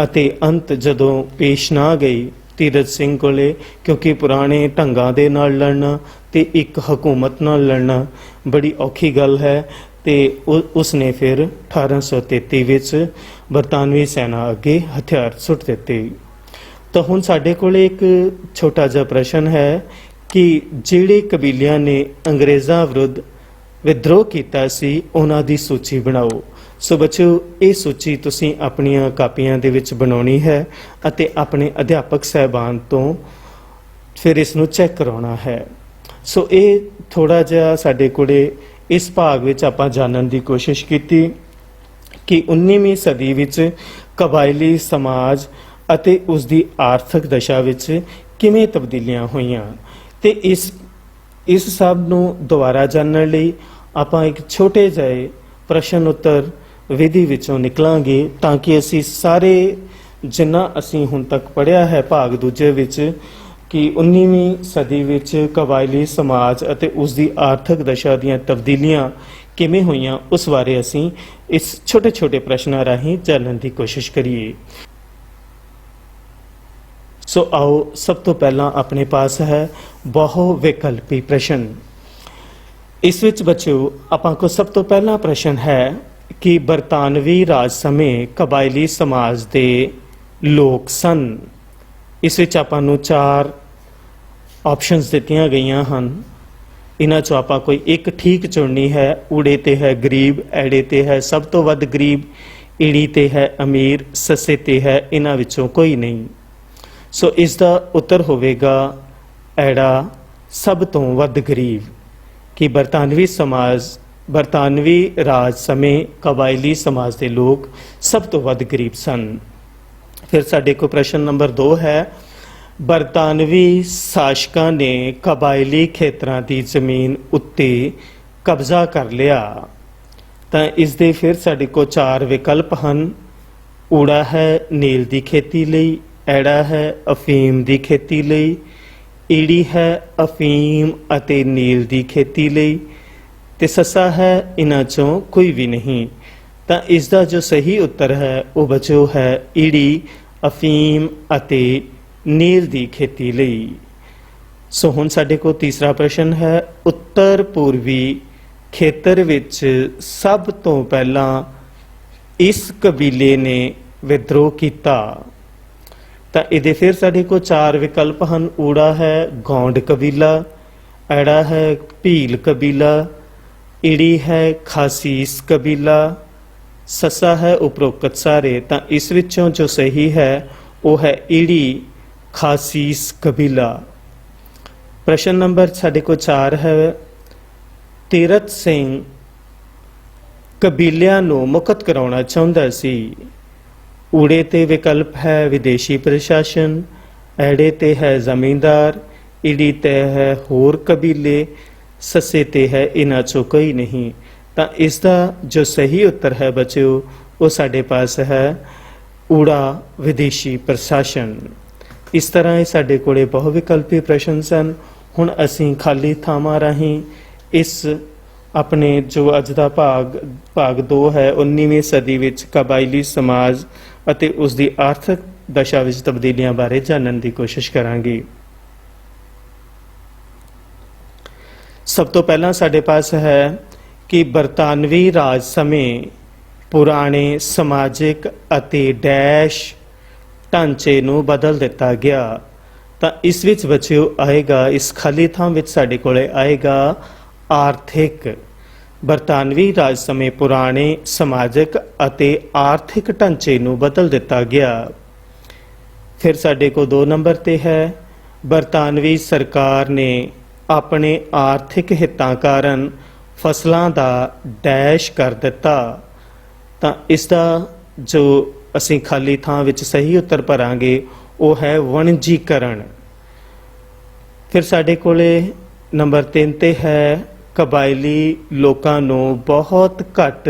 ਅਤੇ ਅੰਤ ਜਦੋਂ ਪੇਸ਼ ਨਾ ਗਈ ਤੀਰਥ ਸਿੰਘ ਕੋਲੇ, ਕਿਉਂਕਿ ਪੁਰਾਣੇ ਢੰਗਾਂ ਦੇ ਨਾਲ ਲੜਨਾ ਤੇ ਇੱਕ ਹਕੂਮਤ ਨਾਲ ਲੜਨਾ ਬੜੀ ਔਖੀ ਗੱਲ ਹੈ, ਤੇ ਉਸਨੇ ਫਿਰ 1833 ਵਿੱਚ ਬਰਤਾਨਵੀ ਸੈਨਾ ਅੱਗੇ ਹਥਿਆਰ ਸੁੱਟ ਦਿੱਤੇ। ਤਾਂ ਹੁਣ ਸਾਡੇ ਕੋਲੇ ਇੱਕ ਛੋਟਾ ਜਿਹਾ ਪ੍ਰਸ਼ਨ ਹੈ ਕਿ ਜਿਹੜੇ ਕਬੀਲਿਆਂ ਨੇ ਅੰਗਰੇਜ਼ਾਂ ਵਿਰੁੱਧ ਵਿਦਰੋਹ ਕੀਤਾ ਸੀ, ਉਹਨਾਂ ਦੀ ਸੂਚੀ ਬਣਾਓ। ਸੋ ਬੱਚਿਓ, ਇਹ ਸੂਚੀ ਤੁਸੀਂ ਆਪਣੀਆਂ ਕਾਪੀਆਂ ਦੇ ਵਿੱਚ ਬਣਾਉਣੀ ਹੈ ਅਤੇ ਆਪਣੇ ਅਧਿਆਪਕ ਸਾਹਿਬਾਨ ਤੋਂ ਫਿਰ ਇਸ ਨੂੰ ਚੈੱਕ ਕਰਾਉਣਾ ਹੈ। ਸੋ ਇਹ ਥੋੜਾ ਜਿਹਾ ਸਾਡੇ ਕੋਲੇ ਇਸ ਭਾਗ ਵਿੱਚ ਆਪਾਂ ਜਾਣਨ ਦੀ ਕੋਸ਼ਿਸ਼ ਕੀਤੀ ਕਿ 19ਵੀਂ ਸਦੀ ਵਿੱਚ ਕਬਾਇਲੀ ਸਮਾਜ ਅਤੇ ਉਸ ਦੀ ਆਰਥਿਕ ਦਸ਼ਾ ਵਿੱਚ ਕਿਵੇਂ ਤਬਦੀਲੀਆਂ ਹੋਈਆਂ, ਤੇ ਇਸ ਸਭ ਨੂੰ ਦੁਬਾਰਾ ਜਾਣਨ ਲਈ ਆਪਾਂ ਇੱਕ ਛੋਟੇ ਜਿਹੇ ਪ੍ਰਸ਼ਨ ਉੱਤਰ ਵਿਧੀ ਵਿੱਚੋਂ ਨਿਕਲਾਂਗੇ, ਤਾਂ ਕਿ ਅਸੀਂ ਸਾਰੇ ਜਿੰਨਾ ਅਸੀਂ ਹੁਣ ਤੱਕ ਪੜ੍ਹਿਆ ਹੈ ਭਾਗ ਦੂਜੇ ਵਿੱਚ ਕਿ 19ਵੀਂ ਸਦੀ ਵਿੱਚ ਕਬਾਇਲੀ ਸਮਾਜ ਅਤੇ ਉਸ ਦੀ ਆਰਥਿਕ ਦਸ਼ਾ ਦੀਆਂ ਤਬਦੀਲੀਆਂ ਕਿਵੇਂ ਹੋਈਆਂ, ਉਸ ਬਾਰੇ ਅਸੀਂ ਇਸ ਛੋਟੇ ਛੋਟੇ ਪ੍ਰਸ਼ਨਾਂ ਰਾਹੀਂ ਜਾਣਨ ਦੀ ਕੋਸ਼ਿਸ਼ ਕਰੀਏ। ਸੋ ਆਓ, ਸਭ ਤੋਂ ਪਹਿਲਾਂ ਆਪਣੇ ਪਾਸ ਹੈ ਬਹੁ ਵਿਕਲਪੀ ਪ੍ਰਸ਼ਨ। ਇਸ ਵਿੱਚ ਬੱਚਿਓ ਆਪਾਂ ਕੋਲ ਸਭ ਤੋਂ ਪਹਿਲਾ ਪ੍ਰਸ਼ਨ ਹੈ ਕਿ ਬਰਤਾਨਵੀ ਰਾਜ ਸਮੇਂ ਕਬਾਇਲੀ ਸਮਾਜ ਦੇ ਲੋਕ ਸਨ। ਇਸ ਵਿੱਚ ਆਪਾਂ ਨੂੰ 4 ਆਪਸ਼ਨਸ ਦਿੱਤੀਆਂ ਗਈਆਂ ਹਨ। ਇਹਨਾਂ ਚੋਂ ਆਪਾਂ ਕੋਈ ਇੱਕ ਠੀਕ ਚੁਣਨੀ ਹੈ। ਊੜੇ ਤੇ ਹੈ ਗਰੀਬ, ਐੜੇ ਤੇ ਹੈ ਸਭ ਤੋਂ ਵੱਧ ਗਰੀਬ, ਈੜੀ ਤੇ ਹੈ ਅਮੀਰ, ਸੱਸੇ ਤੇ ਹੈ ਇਹਨਾਂ ਵਿੱਚੋਂ ਕੋਈ ਨਹੀਂ। ਸੋ ਇਸ ਦਾ ਉੱਤਰ ਹੋਵੇਗਾ ਐੜਾ, ਸਭ ਤੋਂ ਵੱਧ ਗਰੀਬ, ਕਿ ਬਰਤਾਨਵੀ ਰਾਜ ਸਮੇਂ ਕਬਾਇਲੀ ਸਮਾਜ ਦੇ ਲੋਕ ਸਭ ਤੋਂ ਵੱਧ ਗਰੀਬ ਸਨ। ਫਿਰ ਸਾਡੇ ਕੋਲ ਪ੍ਰਸ਼ਨ ਨੰਬਰ 2 ਹੈ, ਬਰਤਾਨਵੀ ਸ਼ਾਸਕਾਂ ਨੇ ਕਬਾਇਲੀ ਖੇਤਰਾਂ ਦੀ ਜ਼ਮੀਨ ਉੱਤੇ ਕਬਜ਼ਾ ਕਰ ਲਿਆ। ਤਾਂ ਇਸ ਦੇ ਫਿਰ ਸਾਡੇ ਕੋਲ 4 ਵਿਕਲਪ ਹਨ। ਊੜਾ ਹੈ ਨੀਲ ਦੀ ਖੇਤੀ ਲਈ, ਐੜਾ ਹੈ ਅਫੀਮ ਦੀ ਖੇਤੀ ਲਈ, ਈੜੀ ਹੈ ਅਫੀਮ ਅਤੇ ਨੀਲ ਦੀ ਖੇਤੀ ਲਈ, ਤੇ ਸੱਸਾ ਹੈ ਇਹਨਾਂ ਚੋਂ ਕੋਈ ਵੀ ਨਹੀਂ। ਤਾਂ ਇਸ ਦਾ ਜੋ ਸਹੀ ਉੱਤਰ ਹੈ ਉਹ ਬਚਿਓ ਹੈ ਈੜੀ, ਅਫੀਮ ਅਤੇ ਨੀਲ ਦੀ ਖੇਤੀ ਲਈ। ਸੋ ਹੁਣ ਸਾਡੇ ਕੋਲ ਤੀਸਰਾ ਪ੍ਰਸ਼ਨ ਹੈ, ਉੱਤਰ ਪੂਰਬੀ ਖੇਤਰ ਵਿੱਚ ਸਭ ਤੋਂ ਪਹਿਲਾਂ ਇਸ ਕਬੀਲੇ ਨੇ ਵਿਦਰੋਹ ਕੀਤਾ। ਤਾਂ ਇਹਦੇ ਫਿਰ ਸਾਡੇ ਕੋਲ 4 ਵਿਕਲਪ ਹਨ। ਊੜਾ ਹੈ ਗੌਂਡ ਕਬੀਲਾ, ਐੜਾ ਹੈ ਭੀਲ ਕਬੀਲਾ, ਈੜੀ ਹੈ ਖਾਸੀਸ ਕਬੀਲਾ, ਸੱਸਾ ਹੈ ਉਪਰੋਕਤ ਸਾਰੇ। ਤਾਂ ਇਸ ਵਿੱਚੋਂ ਜੋ ਸਹੀ ਹੈ ਉਹ ਹੈ ਈੜੀ, ਖਾਸੀਸ ਕਬੀਲਾ। ਪ੍ਰਸ਼ਨ ਨੰਬਰ ਸਾਡੇ ਕੋਲ 4 ਹੈ, ਤੀਰਥ ਸਿੰਘ ਕਬੀਲਿਆਂ ਨੂੰ ਮੁਕਤ ਕਰਾਉਣਾ ਚਾਹੁੰਦਾ ਸੀ। ਊੜੇ ਤੇ ਵਿਕਲਪ ਹੈ ਵਿਦੇਸ਼ੀ ਪ੍ਰਸ਼ਾਸਨ, ਐੜੇ ਤੇ ਹੈ ਜ਼ਮੀਂਦਾਰ, ਈੜੀ ਤੇ ਹੈ ਹੋਰ ਕਬੀਲੇ, ਸੱਸੇ ਤੇ ਹੈ ਇਹਨਾਂ ਚੋਂ ਕੋਈ ਨਹੀਂ। ਤਾਂ ਇਸ ਦਾ ਜੋ ਸਹੀ ਉੱਤਰ ਹੈ ਬੱਚਿਓ ਉਹ ਸਾਡੇ ਪਾਸ ਹੈ ਊੜਾ, ਵਿਦੇਸ਼ੀ ਪ੍ਰਸ਼ਾਸਨ। ਇਸ ਤਰ੍ਹਾਂ ਇਹ ਸਾਡੇ ਕੋਲੇ ਬਹੁ ਵਿਕਲਪੀ ਪ੍ਰਸ਼ਨ ਸਨ। ਹੁਣ ਅਸੀਂ ਖਾਲੀ ਥਾਵਾਂ ਰਾਹੀਂ ਇਸ ਆਪਣੇ ਜੋ ਅੱਜ ਦਾ ਭਾਗ 2 ਹੈ 19ਵੀਂ ਸਦੀ ਵਿੱਚ ਕਬਾਇਲੀ ਸਮਾਜ ਅਤੇ ਉਸ ਦੀ ਆਰਥਿਕ ਦਸ਼ਾ ਵਿੱਚ ਤਬਦੀਲੀਆਂ ਬਾਰੇ ਜਾਣਨ ਦੀ ਕੋਸ਼ਿਸ਼ ਕਰਾਂਗੇ। ਸਭ ਤੋਂ ਪਹਿਲਾਂ ਸਾਡੇ ਪਾਸ ਹੈ ਕਿ ਬਰਤਾਨਵੀ ਰਾਜ ਸਮੇਂ ਪੁਰਾਣੇ ਸਮਾਜਿਕ ਅਤੇ ਡੈਸ਼ ਢਾਂਚੇ ਨੂੰ ਬਦਲ ਦਿੱਤਾ ਗਿਆ। ਤਾਂ ਇਸ ਵਿੱਚ ਬੱਚਿਓ ਆਏਗਾ, ਇਸ ਖਾਲੀ ਥਾਂ ਵਿੱਚ ਸਾਡੇ ਕੋਲੇ ਆਏਗਾ ਆਰਥਿਕ। ਬਰਤਾਨਵੀ ਰਾਜ ਸਮੇਂ ਪੁਰਾਣੇ ਸਮਾਜਿਕ ਅਤੇ ਆਰਥਿਕ ਢਾਂਚੇ ਨੂੰ ਬਦਲ ਦਿੱਤਾ ਗਿਆ। ਫਿਰ ਸਾਡੇ ਕੋਲ 2 ਨੰਬਰ ਤੇ ਹੈ, ਬਰਤਾਨਵੀ ਸਰਕਾਰ ਨੇ ਆਪਣੇ ਆਰਥਿਕ ਹਿੱਤਾਂ ਕਾਰਨ ਫਸਲਾਂ ਦਾ ਡੈਸ਼ ਕਰ ਦਿੱਤਾ। ਤਾਂ ਇਸ ਦਾ ਜੋ ਅਸੀਂ ਖਾਲੀ ਥਾਂ ਵਿੱਚ ਸਹੀ ਉੱਤਰ ਭਰਾਂਗੇ ਉਹ ਹੈ ਵਣਜੀਕਰਨ। ਫਿਰ ਸਾਡੇ ਕੋਲੇ ਨੰਬਰ 3 ਤੇ ਹੈ, ਕਬਾਇਲੀ ਲੋਕਾਂ ਨੂੰ ਬਹੁਤ ਘੱਟ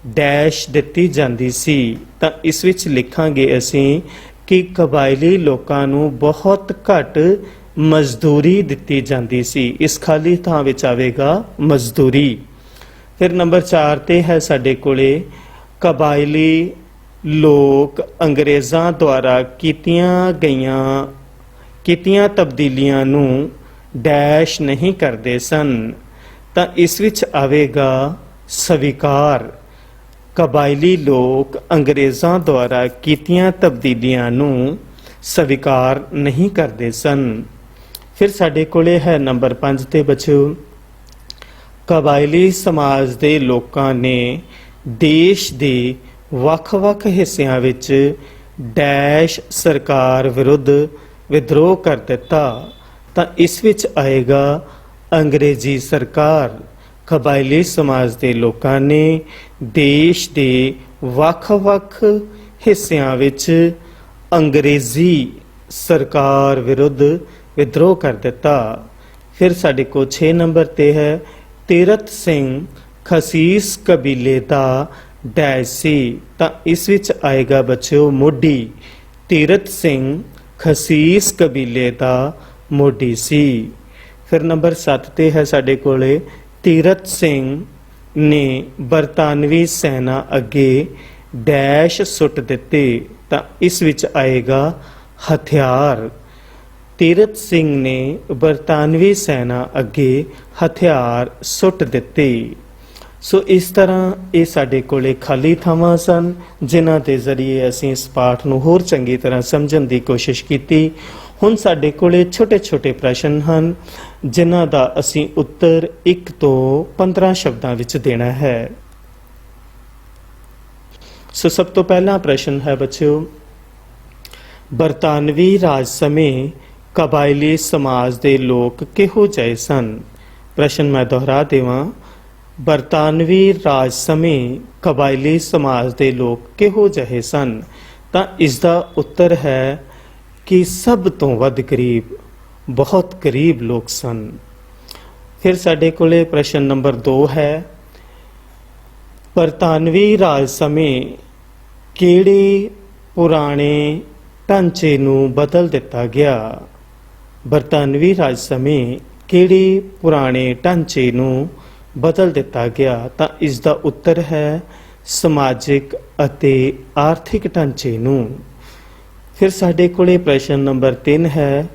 ਡੈਸ਼ ਦਿੱਤੀ ਜਾਂਦੀ ਸੀ। ਤਾਂ ਇਸ ਵਿੱਚ ਲਿਖਾਂਗੇ ਅਸੀਂ ਕਿ ਕਬਾਇਲੀ ਲੋਕਾਂ ਨੂੰ ਬਹੁਤ ਘੱਟ ਮਜ਼ਦੂਰੀ ਦਿੱਤੀ ਜਾਂਦੀ ਸੀ। ਇਸ ਖਾਲੀ ਥਾਂ ਵਿੱਚ ਆਵੇਗਾ ਮਜ਼ਦੂਰੀ। ਫਿਰ ਨੰਬਰ 4 ਤੇ ਹੈ ਸਾਡੇ ਕੋਲੇ, ਕਬਾਇਲੀ ਲੋਕ ਅੰਗਰੇਜ਼ਾਂ ਦੁਆਰਾ ਕੀਤੀਆਂ ਤਬਦੀਲੀਆਂ ਨੂੰ ਡੈਸ਼ ਨਹੀਂ ਕਰਦੇ ਸਨ। ਤਾਂ ਇਸ ਵਿੱਚ ਆਵੇਗਾ ਸਵੀਕਾਰ। ਕਬਾਇਲੀ ਲੋਕ ਅੰਗਰੇਜ਼ਾਂ ਦੁਆਰਾ ਕੀਤੀਆਂ ਤਬਦੀਲੀਆਂ ਨੂੰ ਸਵੀਕਾਰ ਨਹੀਂ ਕਰਦੇ ਸਨ। ਫਿਰ ਸਾਡੇ ਕੋਲੇ ਹੈ ਨੰਬਰ 5 ਤੇ ਬੱਚਿਓ, ਕਬਾਇਲੀ ਸਮਾਜ ਦੇ ਲੋਕਾਂ ਨੇ ਦੇਸ਼ ਦੇ ਵੱਖ-ਵੱਖ ਹਿੱਸਿਆਂ ਵਿੱਚ ਡੈਸ਼ ਸਰਕਾਰ ਵਿਰੁੱਧ ਵਿਦਰੋਹ ਕਰ ਦਿੱਤਾ। ਤਾਂ ਇਸ ਵਿੱਚ ਆਏਗਾ ਅੰਗਰੇਜ਼ੀ ਸਰਕਾਰ। ਕਬਾਇਲੀ ਸਮਾਜ ਦੇ ਲੋਕਾਂ ਨੇ ਦੇਸ਼ ਦੇ ਵੱਖ-ਵੱਖ ਹਿੱਸਿਆਂ ਵਿੱਚ ਅੰਗਰੇਜ਼ੀ ਸਰਕਾਰ ਵਿਰੁੱਧ ਵਿਦਰੋਹ ਕਰ ਦਿੱਤਾ। ਫਿਰ ਸਾਡੇ ਕੋਲ 6 ਨੰਬਰ ਤੇ ਹੈ, ਤੀਰਥ ਸਿੰਘ ਖਸੀਸ ਕਬੀਲੇ ਦਾ ਡੈਸ਼ ਸੀ। ਤਾਂ ਇਸ ਵਿੱਚ ਆਏਗਾ ਬੱਚਿਓ ਮੋਢੀ। ਤੀਰਥ ਸਿੰਘ ਖਸੀਸ ਕਬੀਲੇ ਦਾ ਮੋਢੀ ਸੀ। ਫਿਰ ਨੰਬਰ 7 ਤੇ ਹੈ ਸਾਡੇ ਕੋਲੇ, ਤੀਰਥ ਸਿੰਘ ਨੇ ਬਰਤਾਨਵੀ ਸੈਨਾ ਅੱਗੇ ਡੈਸ਼ ਸੁੱਟ ਦਿੱਤੇ। ਤਾਂ ਇਸ ਵਿੱਚ ਆਏਗਾ ਹਥਿਆਰ। ਤੀਰਥ ਸਿੰਘ ਨੇ ਬਰਤਾਨਵੀ ਸੈਨਾ ਅੱਗੇ ਹਥਿਆਰ ਸੁੱਟ ਦਿੱਤੇ। ਸੋ ਇਸ ਤਰ੍ਹਾਂ ਇਹ ਸਾਡੇ ਕੋਲੇ ਖਾਲੀ ਥਾਵਾਂ ਸਨ ਜਿਨ੍ਹਾਂ ਦੇ ਜ਼ਰੀਏ ਅਸੀਂ ਇਸ ਪਾਠ ਨੂੰ ਹੋਰ ਚੰਗੀ ਤਰ੍ਹਾਂ ਸਮਝਣ ਦੀ ਕੋਸ਼ਿਸ਼ ਕੀਤੀ। ਹੁਣ ਸਾਡੇ ਕੋਲੇ ਛੋਟੇ-ਛੋਟੇ ਪ੍ਰਸ਼ਨ ਹਨ ਜਿਨ੍ਹਾਂ ਦਾ ਅਸੀਂ ਉੱਤਰ 1 ਤੋਂ 15 ਸ਼ਬਦਾਂ ਵਿੱਚ ਦੇਣਾ ਹੈ। ਸੋ ਸਭ ਤੋਂ ਪਹਿਲਾ ਪ੍ਰਸ਼ਨ ਹੈ ਬੱਚਿਓ, ਬਰਤਾਨਵੀ ਰਾਜ ਸਮੇਂ ਕਬਾਇਲੀ ਸਮਾਜ ਦੇ ਲੋਕ ਕਿਹੋ ਜਿਹੇ ਸਨ? ਪ੍ਰਸ਼ਨ ਮੈਂ ਦੁਹਰਾ ਦੇਵਾਂ, ਬਰਤਾਨਵੀ ਰਾਜ ਸਮੇਂ ਕਬਾਇਲੀ ਸਮਾਜ ਦੇ ਲੋਕ ਕਿਹੋ ਜਿਹੇ ਸਨ? ਤਾਂ ਇਸ ਦਾ ਉੱਤਰ ਹੈ ਕਿ ਸਭ ਤੋਂ ਵੱਧ ਗਰੀਬ, ਬਹੁਤ ਗਰੀਬ ਲੋਕ ਸਨ। ਫਿਰ ਸਾਡੇ ਕੋਲੇ ਪ੍ਰਸ਼ਨ ਨੰਬਰ 2 ਹੈ, ਬਰਤਾਨਵੀ ਰਾਜ ਸਮੇਂ ਕਿਹੜੇ ਪੁਰਾਣੇ ਢਾਂਚੇ ਨੂੰ ਬਦਲ ਦਿੱਤਾ ਗਿਆ? ਬਰਤਾਨਵੀ ਰਾਜ ਸਮੇਂ ਕਿਹੜੇ ਪੁਰਾਣੇ ਢਾਂਚੇ ਨੂੰ ਬਦਲ ਦਿੱਤਾ ਗਿਆ? ਤਾਂ ਇਸ ਦਾ ਉੱਤਰ ਹੈ ਸਮਾਜਿਕ ਅਤੇ ਆਰਥਿਕ ਢਾਂਚੇ ਨੂੰ। ਫਿਰ ਸਾਡੇ ਕੋਲੇ ਪ੍ਰਸ਼ਨ ਨੰਬਰ 3 ਹੈ,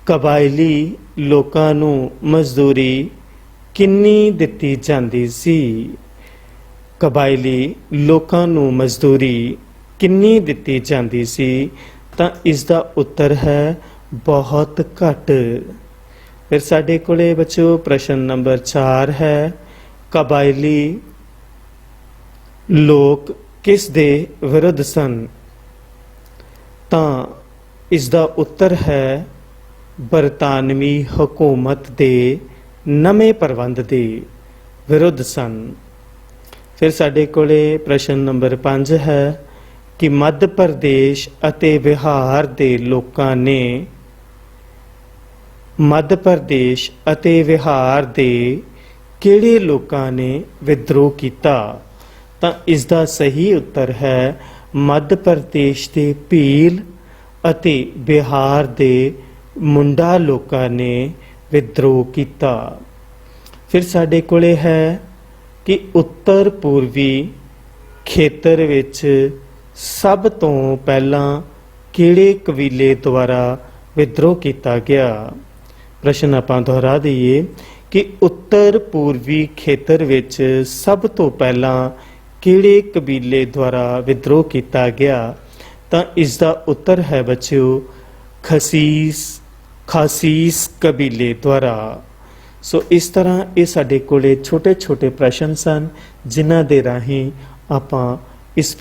ਕਬਾਇਲੀ ਲੋਕਾਂ ਨੂੰ ਮਜ਼ਦੂਰੀ ਕਿੰਨੀ ਦਿੱਤੀ ਜਾਂਦੀ ਸੀ? ਕਬਾਇਲੀ ਲੋਕਾਂ ਨੂੰ ਮਜ਼ਦੂਰੀ ਕਿੰਨੀ ਦਿੱਤੀ ਜਾਂਦੀ ਸੀ? ਤਾਂ ਇਸ ਦਾ ਉੱਤਰ ਹੈ ਬਹੁਤ ਘੱਟ। ਫਿਰ ਸਾਡੇ ਕੋਲੇ ਬੱਚੋ ਪ੍ਰਸ਼ਨ ਨੰਬਰ 4 ਹੈ, ਕਬਾਇਲੀ ਲੋਕ ਕਿਸ ਦੇ ਵਿਰੁੱਧ ਸਨ? ਤਾਂ ਇਸ ਦਾ ਉੱਤਰ ਹੈ ਬਰਤਾਨਵੀ ਹਕੂਮਤ ਦੇ ਨਵੇਂ ਪ੍ਰਬੰਧ ਦੇ ਵਿਰੁੱਧ ਸਨ। ਫਿਰ ਸਾਡੇ ਕੋਲੇ ਪ੍ਰਸ਼ਨ ਨੰਬਰ 5 ਹੈ ਕਿ ਮੱਧ ਪ੍ਰਦੇਸ਼ ਅਤੇ ਬਿਹਾਰ ਦੇ ਲੋਕਾਂ ਨੇ ਮੱਧ ਪ੍ਰਦੇਸ਼ ਅਤੇ ਬਿਹਾਰ ਦੇ ਕਿਹੜੇ ਲੋਕਾਂ ਨੇ ਵਿਦਰੋਹ ਕੀਤਾ? ਤਾਂ ਇਸ ਦਾ ਸਹੀ ਉੱਤਰ ਹੈ ਮੱਧ ਪ੍ਰਦੇਸ਼ ਦੇ ਭੀਲ ਅਤੇ ਬਿਹਾਰ ਦੇ ਮੁੰਡਾ ਲੋਕਾਂ ਨੇ ਵਿਦਰੋਹ ਕੀਤਾ। ਫਿਰ ਸਾਡੇ ਕੋਲੇ ਹੈ ਕਿ ਉੱਤਰ ਪੂਰਬੀ ਖੇਤਰ ਵਿੱਚ ਸਭ ਤੋਂ ਪਹਿਲਾਂ ਕਿਹੜੇ ਕਬੀਲੇ ਦੁਆਰਾ ਵਿਦਰੋਹ ਕੀਤਾ ਗਿਆ? ਪ੍ਰਸ਼ਨ ਆਪਾਂ ਦੁਹਰਾ ਦਈਏ ਕਿ ਉੱਤਰ ਪੂਰਬੀ ਖੇਤਰ ਵਿੱਚ ਸਭ ਤੋਂ ਪਹਿਲਾਂ ਕਿਹੜੇ ਕਬੀਲੇ ਦੁਆਰਾ ਵਿਦਰੋਹ ਕੀਤਾ ਗਿਆ? ਤਾਂ ਇਸ ਦਾ ਉੱਤਰ ਹੈ ਬੱਚਿਓ ਖਾਸੀਸ ਕਬੀਲੇ ਦੁਆਰਾ। ਸੋ ਇਸ ਤਰ੍ਹਾਂ ਇਹ ਸਾਡੇ ਕੋਲੇ ਛੋਟੇ ਛੋਟੇ ਪ੍ਰਸ਼ਨ ਸਨ ਜਿਨ੍ਹਾਂ ਦੇ ਰਾਹੀਂ ਆਪਾਂ ਇਸ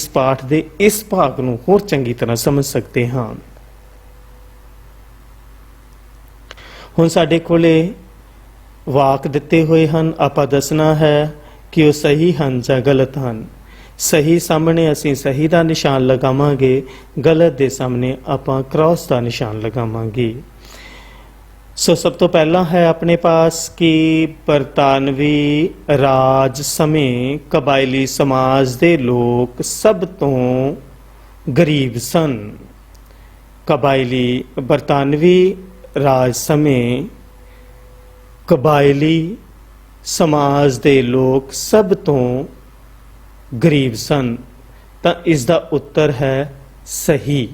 ਪਾਠ ਦੇ ਇਸ ਭਾਗ ਨੂੰ ਹੋਰ ਚੰਗੀ ਤਰ੍ਹਾਂ ਸਮਝ ਸਕਦੇ ਹਾਂ। ਹੁਣ ਸਾਡੇ ਕੋਲੇ ਵਾਕ ਦਿੱਤੇ ਹੋਏ ਹਨ, ਆਪਾਂ ਦੱਸਣਾ ਹੈ ਕਿ ਉਹ ਸਹੀ ਹਨ ਜਾਂ ਗਲਤ ਹਨ। ਸਹੀ ਸਾਹਮਣੇ ਅਸੀਂ ਸਹੀ ਦਾ ਨਿਸ਼ਾਨ ਲਗਾਵਾਂਗੇ, ਗਲਤ ਦੇ ਸਾਹਮਣੇ ਆਪਾਂ ਕ੍ਰਾਸ ਦਾ ਨਿਸ਼ਾਨ ਲਗਾਵਾਂਗੇ। ਸੋ ਸਭ ਤੋਂ ਪਹਿਲਾਂ ਹੈ ਆਪਣੇ ਪਾਸ ਕਿ ਬਰਤਾਨਵੀ ਰਾਜ ਸਮੇਂ ਕਬਾਇਲੀ ਸਮਾਜ ਦੇ ਲੋਕ ਸਭ ਤੋਂ ਗਰੀਬ ਸਨ। ਬਰਤਾਨਵੀ ਰਾਜ ਸਮੇਂ ਕਬਾਇਲੀ ਸਮਾਜ ਦੇ ਲੋਕ ਸਭ ਤੋਂ ਗਰੀਬ ਸਨ। ਤਾਂ ਇਸ ਦਾ ਉੱਤਰ ਹੈ ਸਹੀ,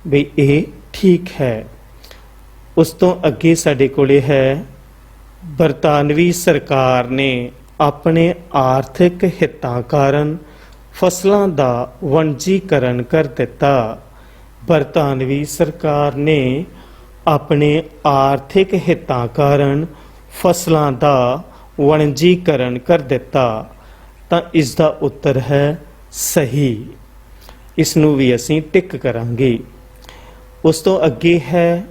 ਵੀ ਇਹ ਠੀਕ ਹੈ। ਉਸ ਤੋਂ ਅੱਗੇ ਸਾਡੇ ਕੋਲੇ ਹੈ ਬਰਤਾਨਵੀ ਸਰਕਾਰ ਨੇ ਆਪਣੇ ਆਰਥਿਕ ਹਿੱਤਾਂ ਕਾਰਨ ਫਸਲਾਂ ਦਾ ਵਣਜੀਕਰਨ ਕਰ ਦਿੱਤਾ। ਬਰਤਾਨਵੀ ਸਰਕਾਰ ਨੇ ਆਪਣੇ ਆਰਥਿਕ ਹਿੱਤਾਂ ਕਾਰਨ ਫਸਲਾਂ ਦਾ ਵਣਜੀਕਰਨ ਕਰ ਦਿੱਤਾ। ਤਾਂ ਇਸ ਦਾ ਉੱਤਰ ਹੈ ਸਹੀ, ਇਸ ਨੂੰ ਵੀ ਅਸੀਂ ਟਿਕ ਕਰਾਂਗੇ। ਉਸ ਤੋਂ ਅੱਗੇ ਹੈ